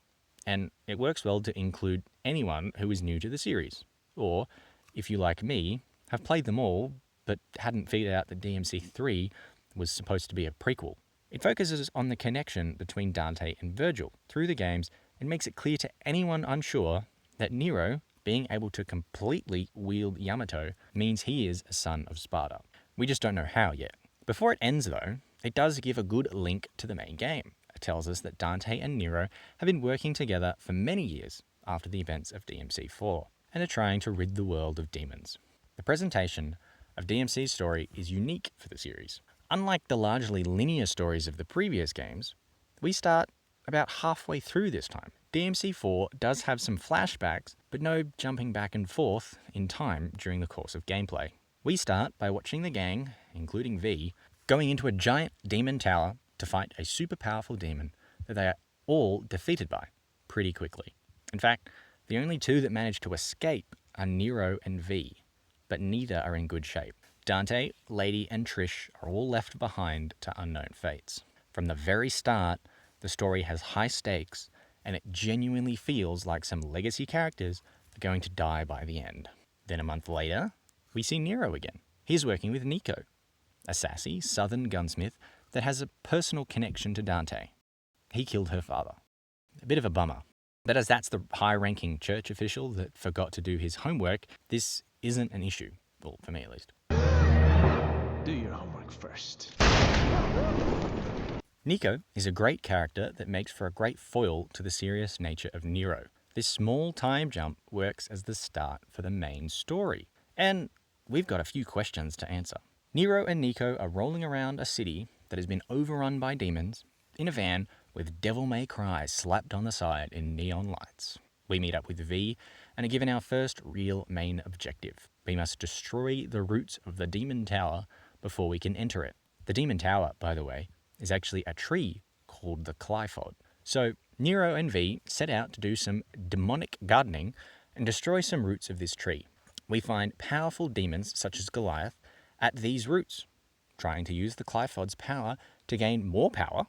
And it works well to include anyone who is new to the series. Or, if you like me, have played them all, but hadn't figured out that DMC3 was supposed to be a prequel. It focuses on the connection between Dante and Virgil through the games and makes it clear to anyone unsure that Nero, being able to completely wield Yamato, means he is a son of Sparda. We just don't know how yet. Before it ends though, it does give a good link to the main game. It tells us that Dante and Nero have been working together for many years after the events of DMC4 and are trying to rid the world of demons. The presentation of DMC's story is unique for the series. Unlike the largely linear stories of the previous games, we start about halfway through this time. DMC4 does have some flashbacks, but no jumping back and forth in time during the course of gameplay. We start by watching the gang, including V, going into a giant demon tower to fight a super powerful demon that they are all defeated by pretty quickly. In fact, the only two that manage to escape are Nero and V, but neither are in good shape. Dante, Lady, and Trish are all left behind to unknown fates. From the very start, the story has high stakes, and it genuinely feels like some legacy characters are going to die by the end. Then a month later, we see Nero again. He's working with Nico, a sassy southern gunsmith that has a personal connection to Dante. He killed her father. A bit of a bummer. But as that's the high-ranking church official that forgot to do his homework, this isn't an issue. Well, for me at least. Do your homework first. Nico is a great character that makes for a great foil to the serious nature of Nero. This small time jump works as the start for the main story. And we've got a few questions to answer. Nero and Nico are rolling around a city that has been overrun by demons in a van with Devil May Cry slapped on the side in neon lights. We meet up with V and are given our first real main objective. We must destroy the roots of the Demon Tower before we can enter it. The Demon Tower, by the way, is actually a tree called the Clyphod. So Nero and V set out to do some demonic gardening and destroy some roots of this tree. We find powerful demons such as Goliath at these roots, trying to use the Clyphod's power to gain more power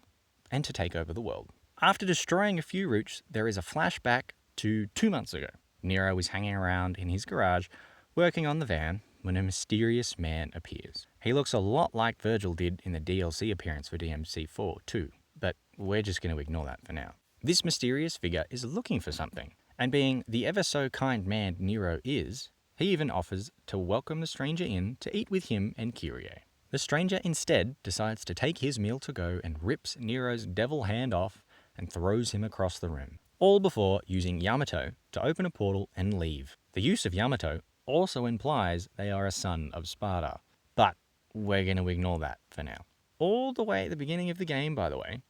and to take over the world. After destroying a few roots, there is a flashback to 2 months ago. Nero is hanging around in his garage working on the van when a mysterious man appears. He looks a lot like Virgil did in the DLC appearance for DMC4 too, but we're just going to ignore that for now. This mysterious figure is looking for something, and being the ever so kind man Nero is, he even offers to welcome the stranger in to eat with him and Kyrie. The stranger instead decides to take his meal to go and rips Nero's devil hand off and throws him across the room, all before using Yamato to open a portal and leave. The use of Yamato also implies they are a son of Sparda, but we're going to ignore that for now. All the way at the beginning of the game, by the way,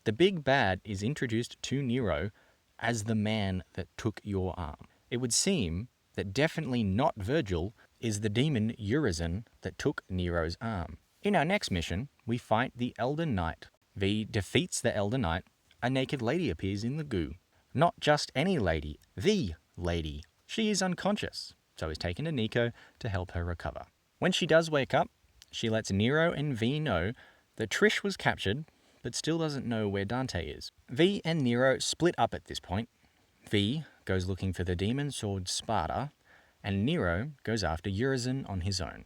the big bad is introduced to Nero as the man that took your arm. It would seem that definitely not Virgil is the demon Urizen that took Nero's arm. In our next mission, we fight the Elder Knight. V defeats the Elder Knight. A naked lady appears in the goo. Not just any lady, the lady. She is unconscious, so is taken to Nico to help her recover. When she does wake up, she lets Nero and V know that Trish was captured, but still doesn't know where Dante is. V and Nero split up at this point. V goes looking for the demon sword Sparda, and Nero goes after Urizen on his own.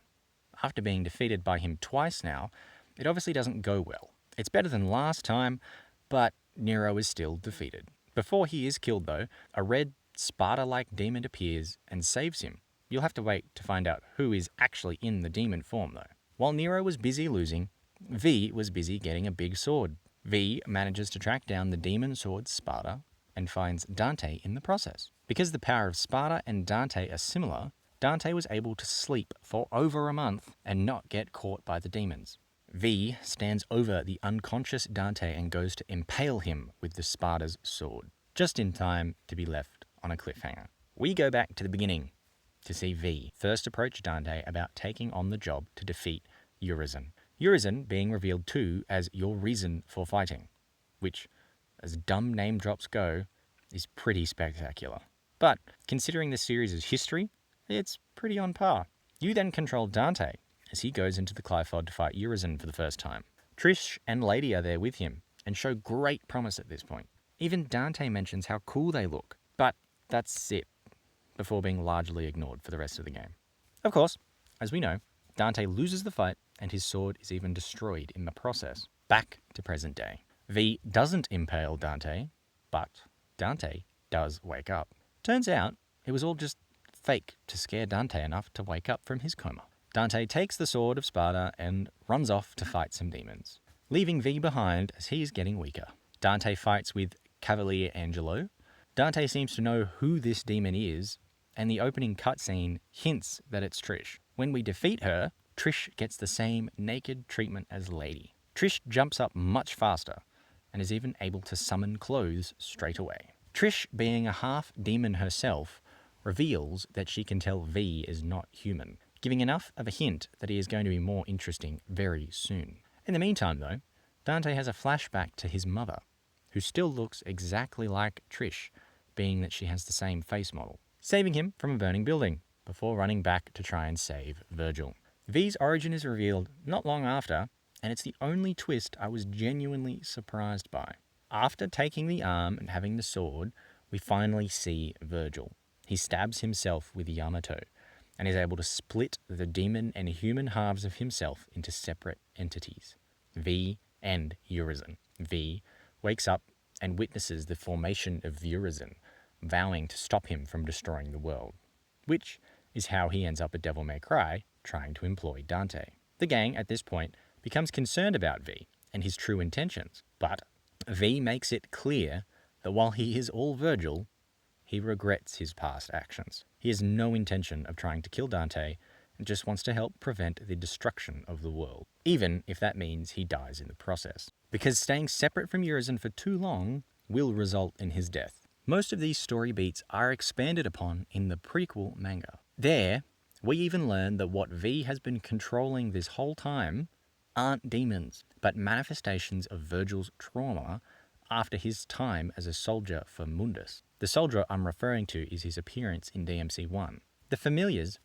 After being defeated by him twice now, it obviously doesn't go well. It's better than last time, but Nero is still defeated. Before he is killed though, a red Sparda-like demon appears and saves him. You'll have to wait to find out who is actually in the demon form though. While Nero was busy losing, V was busy getting a big sword. V manages to track down the demon sword Sparda and finds Dante in the process. Because the power of Sparda and Dante are similar, Dante was able to sleep for over a month and not get caught by the demons. V stands over the unconscious Dante and goes to impale him with the Sparda's sword, just in time to be left on a cliffhanger. We go back to the beginning to see V first approach Dante about taking on the job to defeat Urizen. Urizen being revealed too as your reason for fighting, which, as dumb name drops go, is pretty spectacular. But considering the series' history, it's pretty on par. You then control Dante as he goes into the Clyphod to fight Urizen for the first time. Trish and Lady are there with him and show great promise at this point. Even Dante mentions how cool they look, but that's it, before being largely ignored for the rest of the game. Of course, as we know, Dante loses the fight and his sword is even destroyed in the process. Back to present day. V doesn't impale Dante, but Dante does wake up. Turns out it was all just fake to scare Dante enough to wake up from his coma. Dante takes the sword of Sparda and runs off to fight some demons, leaving V behind as he is getting weaker. Dante fights with Cavalier Angelo. Dante seems to know who this demon is, and the opening cutscene hints that it's Trish. When we defeat her, Trish gets the same naked treatment as Lady. Trish jumps up much faster and is even able to summon clothes straight away. Trish, being a half-demon herself, reveals that she can tell V is not human, giving enough of a hint that he is going to be more interesting very soon. In the meantime, though, Dante has a flashback to his mother, who still looks exactly like Trish, being that she has the same face model, saving him from a burning building before running back to try and save Virgil. V's origin is revealed not long after, and it's the only twist I was genuinely surprised by. After taking the arm and having the sword, we finally see Virgil. He stabs himself with Yamato and is able to split the demon and human halves of himself into separate entities, V and Urizen. V wakes up and witnesses the formation of Urizen, vowing to stop him from destroying the world, which is how he ends up at Devil May Cry, trying to employ Dante. The gang, at this point, becomes concerned about V and his true intentions, but V makes it clear that while he is all Virgil, he regrets his past actions. He has no intention of trying to kill Dante and just wants to help prevent the destruction of the world, even if that means he dies in the process. Because staying separate from Urizen for too long will result in his death. Most of these story beats are expanded upon in the prequel manga. There, we even learn that what V has been controlling this whole time aren't demons, but manifestations of Virgil's trauma after his time as a soldier for Mundus. The soldier I'm referring to is his appearance in DMC1. The familiars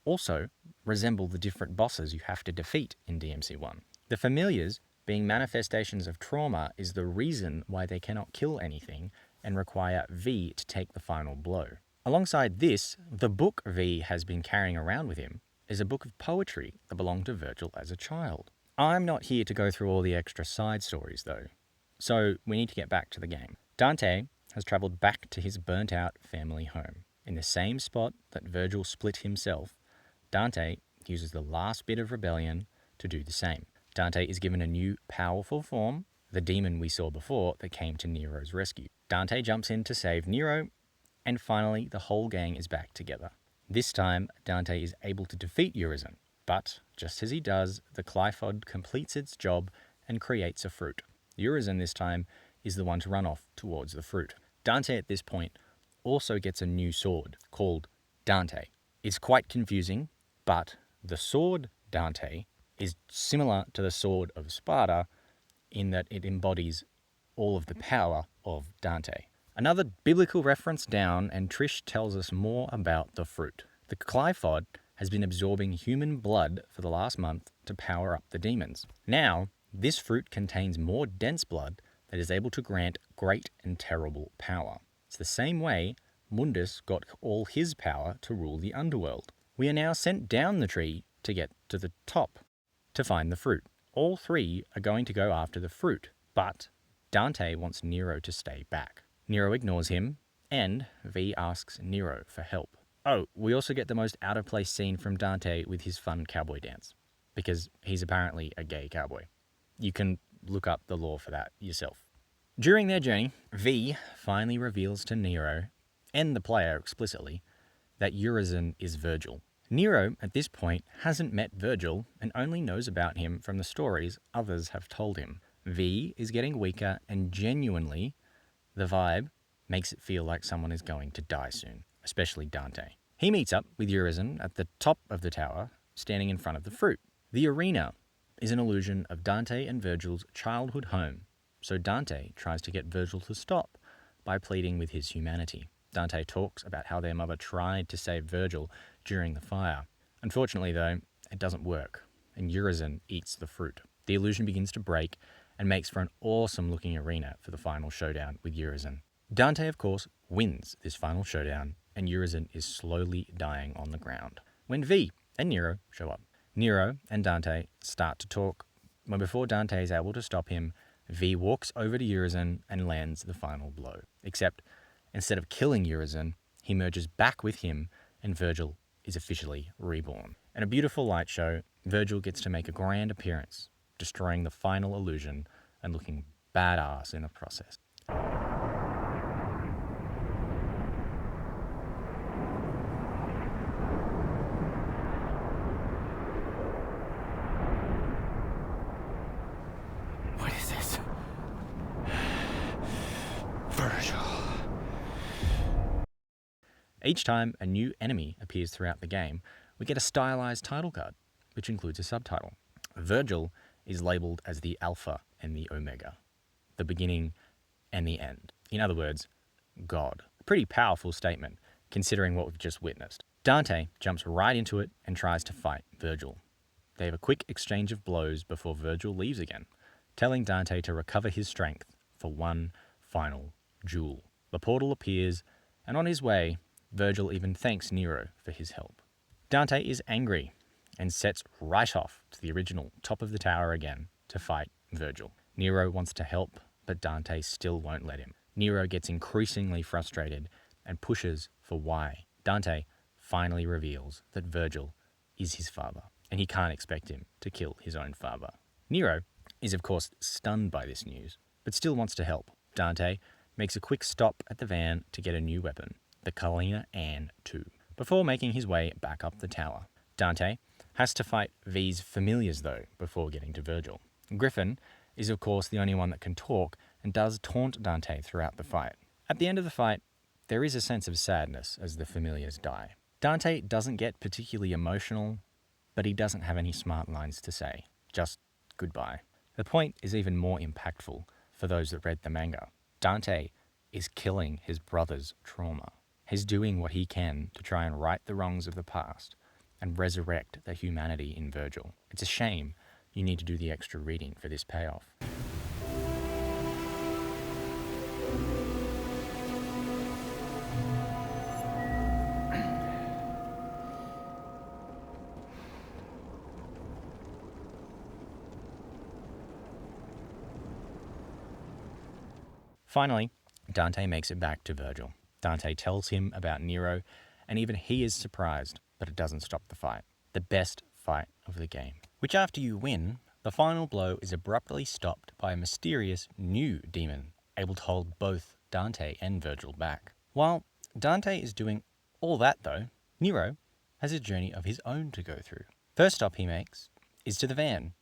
also resemble the different bosses you have to defeat in DMC1. The familiars, being manifestations of trauma, is the reason why they cannot kill anything and require V to take the final blow. Alongside this, the book V has been carrying around with him is a book of poetry that belonged to Virgil as a child. I'm not here to go through all the extra side stories though, so we need to get back to the game. Dante has travelled back to his burnt-out family home. In the same spot that Virgil split himself, Dante uses the last bit of rebellion to do the same. Dante is given a new powerful form, the demon we saw before that came to Nero's rescue. Dante jumps in to save Nero, and finally the whole gang is back together. This time, Dante is able to defeat Urizen, but just as he does, the Qliphoth completes its job and creates a fruit. Urizen this time is the one to run off towards the fruit. Dante at this point also gets a new sword called Dante. It's quite confusing, but the sword Dante is similar to the Sword of Sparda in that it embodies all of the power of Dante. Another biblical reference down, and Trish tells us more about the fruit. The Qliphoth has been absorbing human blood for the last month to power up the demons. Now, this fruit contains more dense blood that is able to grant great and terrible power. It's the same way Mundus got all his power to rule the underworld. We are now sent down the tree to get to the top to find the fruit. All three are going to go after the fruit, but Dante wants Nero to stay back. Nero ignores him, and V asks Nero for help. Oh, we also get the most out-of-place scene from Dante with his fun cowboy dance, because he's apparently a gay cowboy. You can look up the lore for that yourself. During their journey, V finally reveals to Nero, and the player explicitly, that Urizen is Virgil. Nero, at this point, hasn't met Virgil and only knows about him from the stories others have told him. V is getting weaker, and genuinely, the vibe makes it feel like someone is going to die soon, especially Dante. He meets up with Urizen at the top of the tower, standing in front of the fruit. The arena is an illusion of Dante and Virgil's childhood home, so Dante tries to get Virgil to stop by pleading with his humanity. Dante talks about how their mother tried to save Virgil during the fire. Unfortunately, though, it doesn't work, and Urizen eats the fruit. The illusion begins to break and makes for an awesome-looking arena for the final showdown with Urizen. Dante, of course, wins this final showdown, and Urizen is slowly dying on the ground when V and Nero show up. Nero and Dante start to talk, but before Dante is able to stop him, V walks over to Urizen and lands the final blow. Except, instead of killing Urizen, he merges back with him, and Virgil is officially reborn. In a beautiful light show, Virgil gets to make a grand appearance, destroying the final illusion and looking badass in the process. What is this? Virgil. Each time a new enemy appears throughout the game, we get a stylized title card, which includes a subtitle. Virgil is labeled as the Alpha and the Omega, the beginning and the end. In other words, God. A pretty powerful statement, considering what we've just witnessed. Dante jumps right into it and tries to fight Virgil. They have a quick exchange of blows before Virgil leaves again, telling Dante to recover his strength for one final duel. The portal appears, and on his way, Virgil even thanks Nero for his help. Dante is angry and sets right off to the original top of the tower again to fight Virgil. Nero wants to help, but Dante still won't let him. Nero gets increasingly frustrated, and pushes for why. Dante finally reveals that Virgil is his father, and he can't expect him to kill his own father. Nero is, of course, stunned by this news, but still wants to help. Dante makes a quick stop at the van to get a new weapon, the Kalina Ann II, before making his way back up the tower. Dante has to fight V's familiars, though, before getting to Virgil. Griffin is, of course, the only one that can talk and does taunt Dante throughout the fight. At the end of the fight, there is a sense of sadness as the familiars die. Dante doesn't get particularly emotional, but he doesn't have any smart lines to say, just goodbye. The point is even more impactful for those that read the manga. Dante is killing his brother's trauma. He's doing what he can to try and right the wrongs of the past and resurrect the humanity in Virgil. It's a shame you need to do the extra reading for this payoff. Finally, Dante makes it back to Virgil. Dante tells him about Nero, and even he is surprised, but it doesn't stop the fight. The best fight of the game. Which after you win, the final blow is abruptly stopped by a mysterious new demon, able to hold both Dante and Virgil back. While Dante is doing all that though, Nero has a journey of his own to go through. First stop he makes is to the van,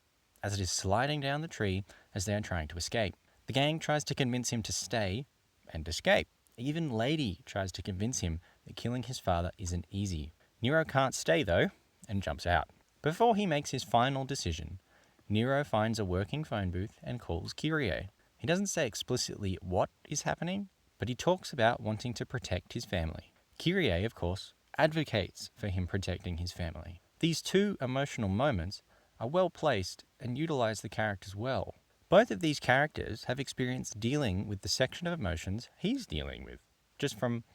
as it is sliding down the tree as they are trying to escape. The gang tries to convince him to stay and escape. Even Lady tries to convince him that killing his father isn't easy. Nero can't stay though, and jumps out. Before he makes his final decision, Nero finds a working phone booth and calls Kyrie. He doesn't say explicitly what is happening, but he talks about wanting to protect his family. Kyrie, of course, advocates for him protecting his family. These two emotional moments are well placed and utilize the characters well. Both of these characters have experience dealing with the section of emotions he's dealing with, just from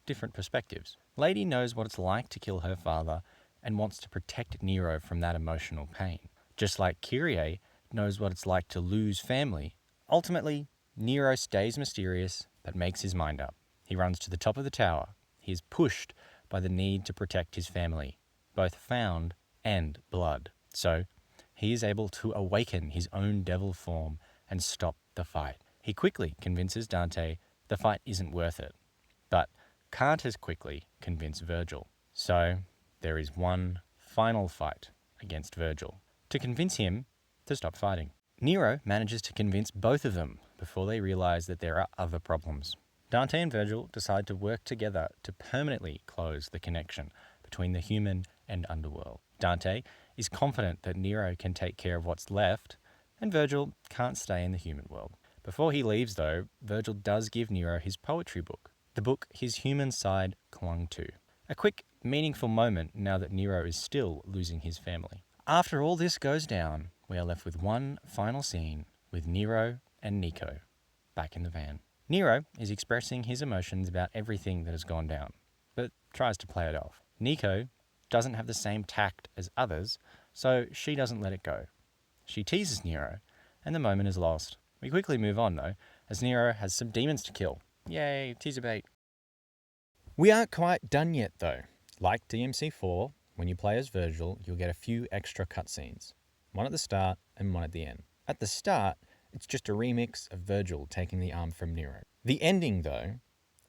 different perspectives. Lady knows what it's like to kill her father and wants to protect Nero from that emotional pain, just like Kyrie knows what it's like to lose family. Ultimately, Nero stays mysterious but makes his mind up. He runs to the top of the tower. He is pushed by the need to protect his family, both found and blood. So, he is able to awaken his own devil form and stop the fight. He quickly convinces Dante the fight isn't worth it, but can't as quickly convince Virgil. So there is one final fight against Virgil to convince him to stop fighting. Nero manages to convince both of them before they realize that there are other problems. Dante and Virgil decide to work together to permanently close the connection between the human and underworld. Dante is confident that Nero can take care of what's left, and Virgil can't stay in the human world. Before he leaves, though, Virgil does give Nero his poetry book, the book his human side clung to. A quick, meaningful moment now that Nero is still losing his family. After all this goes down, we are left with one final scene with Nero and Nico back in the van. Nero is expressing his emotions about everything that has gone down, but tries to play it off. Nico doesn't have the same tact as others, so she doesn't let it go. She teases Nero, and the moment is lost. We quickly move on, though, as Nero has some demons to kill. Yay, teaser bait. We aren't quite done yet, though. Like DMC4, when you play as Virgil, you'll get a few extra cutscenes. One at the start and one at the end. At the start, it's just a remix of Virgil taking the arm from Nero. The ending, though,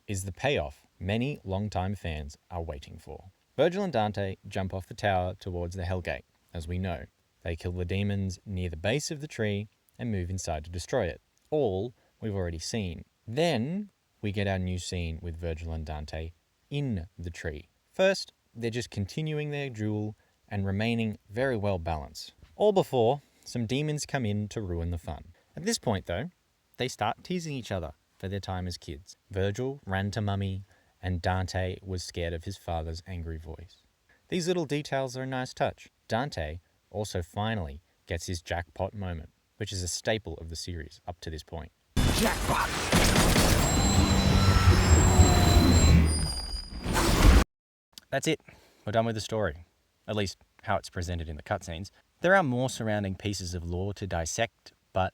is the payoff many longtime fans are waiting for. Virgil and Dante jump off the tower towards the Hellgate, as we know. They kill the demons near the base of the tree and move inside to destroy it. All we've already seen. Then we get our new scene with Virgil and Dante in the tree. First, they're just continuing their duel and remaining very well balanced. All before some demons come in to ruin the fun. At this point, though, they start teasing each other for their time as kids. Virgil ran to Mummy, and Dante was scared of his father's angry voice. These little details are a nice touch. Dante also finally gets his jackpot moment, which is a staple of the series up to this point. Jackpot! That's it. We're done with the story. At least how it's presented in the cutscenes. There are more surrounding pieces of lore to dissect, but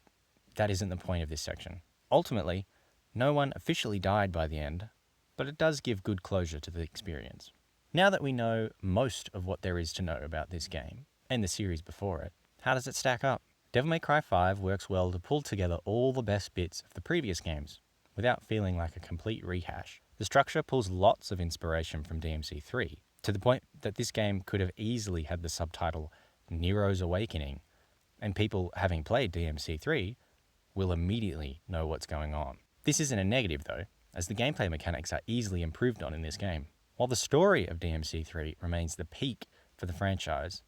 that isn't the point of this section. Ultimately, no one officially died by the end, but it does give good closure to the experience. Now that we know most of what there is to know about this game, and the series before it, how does it stack up? Devil May Cry 5 works well to pull together all the best bits of the previous games, without feeling like a complete rehash. The structure pulls lots of inspiration from DMC3, to the point that this game could have easily had the subtitle Nero's Awakening, and people having played DMC3 will immediately know what's going on. This isn't a negative though, as the gameplay mechanics are easily improved on in this game. While the story of DMC3 remains the peak for the franchise,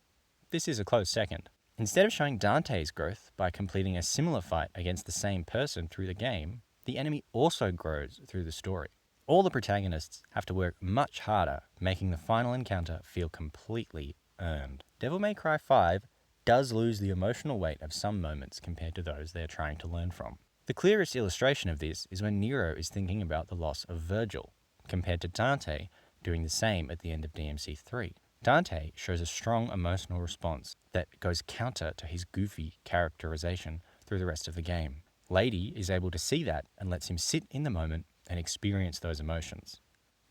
this is a close second. Instead of showing Dante's growth by completing a similar fight against the same person through the game, the enemy also grows through the story. All the protagonists have to work much harder, making the final encounter feel completely earned. Devil May Cry 5 does lose the emotional weight of some moments compared to those they are trying to learn from. The clearest illustration of this is when Nero is thinking about the loss of Virgil, compared to Dante doing the same at the end of DMC3. Dante shows a strong emotional response that goes counter to his goofy characterization through the rest of the game. Lady is able to see that and lets him sit in the moment and experience those emotions.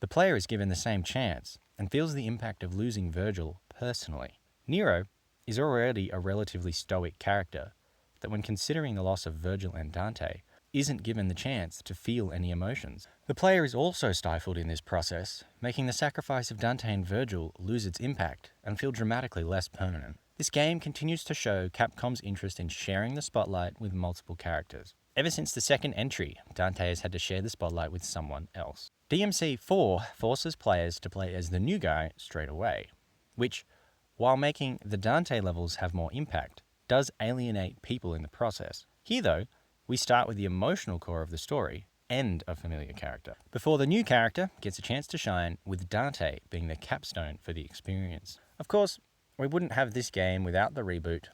The player is given the same chance and feels the impact of losing Virgil personally. Nero is already a relatively stoic character that, when considering the loss of Virgil and Dante, isn't given the chance to feel any emotions. The player is also stifled in this process, making the sacrifice of Dante and Virgil lose its impact and feel dramatically less permanent. This game continues to show Capcom's interest in sharing the spotlight with multiple characters. Ever since the second entry, Dante has had to share the spotlight with someone else. DMC4 forces players to play as the new guy straight away, which, while making the Dante levels have more impact, does alienate people in the process. Here though, we start with the emotional core of the story and a familiar character, before the new character gets a chance to shine, with Dante being the capstone for the experience. Of course, we wouldn't have this game without the reboot,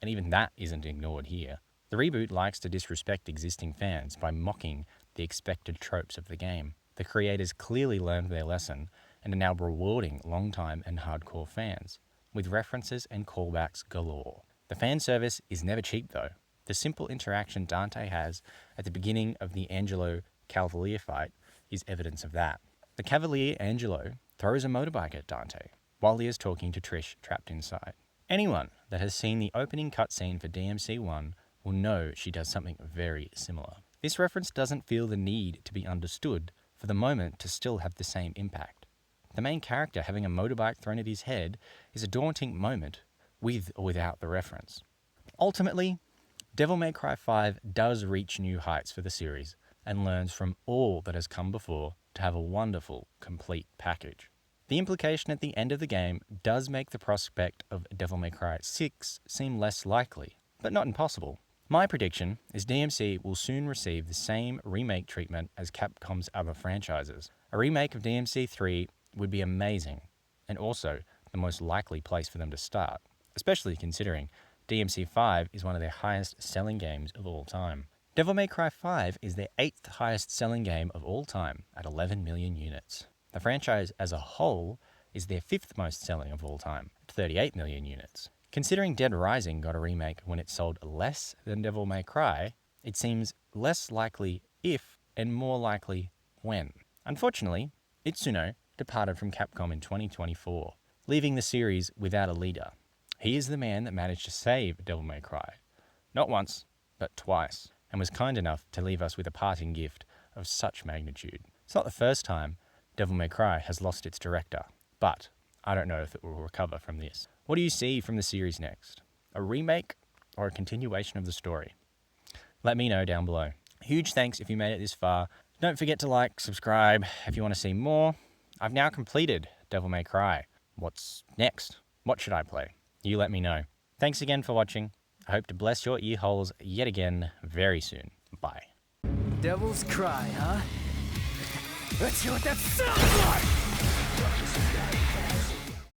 and even that isn't ignored here. The reboot likes to disrespect existing fans by mocking the expected tropes of the game. The creators clearly learned their lesson and are now rewarding long-time and hardcore fans, with references and callbacks galore. The fan service is never cheap though. The simple interaction Dante has at the beginning of the Angelo Cavalier fight is evidence of that. The Cavalier Angelo throws a motorbike at Dante while he is talking to Trish trapped inside. Anyone that has seen the opening cutscene for DMC1 will know she does something very similar. This reference doesn't feel the need to be understood for the moment to still have the same impact. The main character having a motorbike thrown at his head is a daunting moment, with or without the reference. Ultimately, Devil May Cry 5 does reach new heights for the series and learns from all that has come before to have a wonderful, complete package. The implication at the end of the game does make the prospect of Devil May Cry 6 seem less likely, but not impossible. My prediction is DMC will soon receive the same remake treatment as Capcom's other franchises. A remake of DMC 3 would be amazing, and also the most likely place for them to start, especially considering DMC 5 is one of their highest selling games of all time. Devil May Cry 5 is their 8th highest selling game of all time at 11 million units. The franchise as a whole is their 5th most selling of all time at 38 million units. Considering Dead Rising got a remake when it sold less than Devil May Cry, it seems less likely if and more likely when. Unfortunately, Itsuno departed from Capcom in 2024, leaving the series without a leader. He is the man that managed to save Devil May Cry, not once, but twice, and was kind enough to leave us with a parting gift of such magnitude. It's not the first time Devil May Cry has lost its director, but I don't know if it will recover from this. What do you see from the series next? A remake or a continuation of the story? Let me know down below. Huge thanks if you made it this far. Don't forget to like, subscribe if you want to see more. I've now completed Devil May Cry. What's next? What should I play? You let me know. Thanks again for watching. I hope to bless your ear holes yet again very soon. Bye. Devil's Cry, huh? Let's see what that sounds like!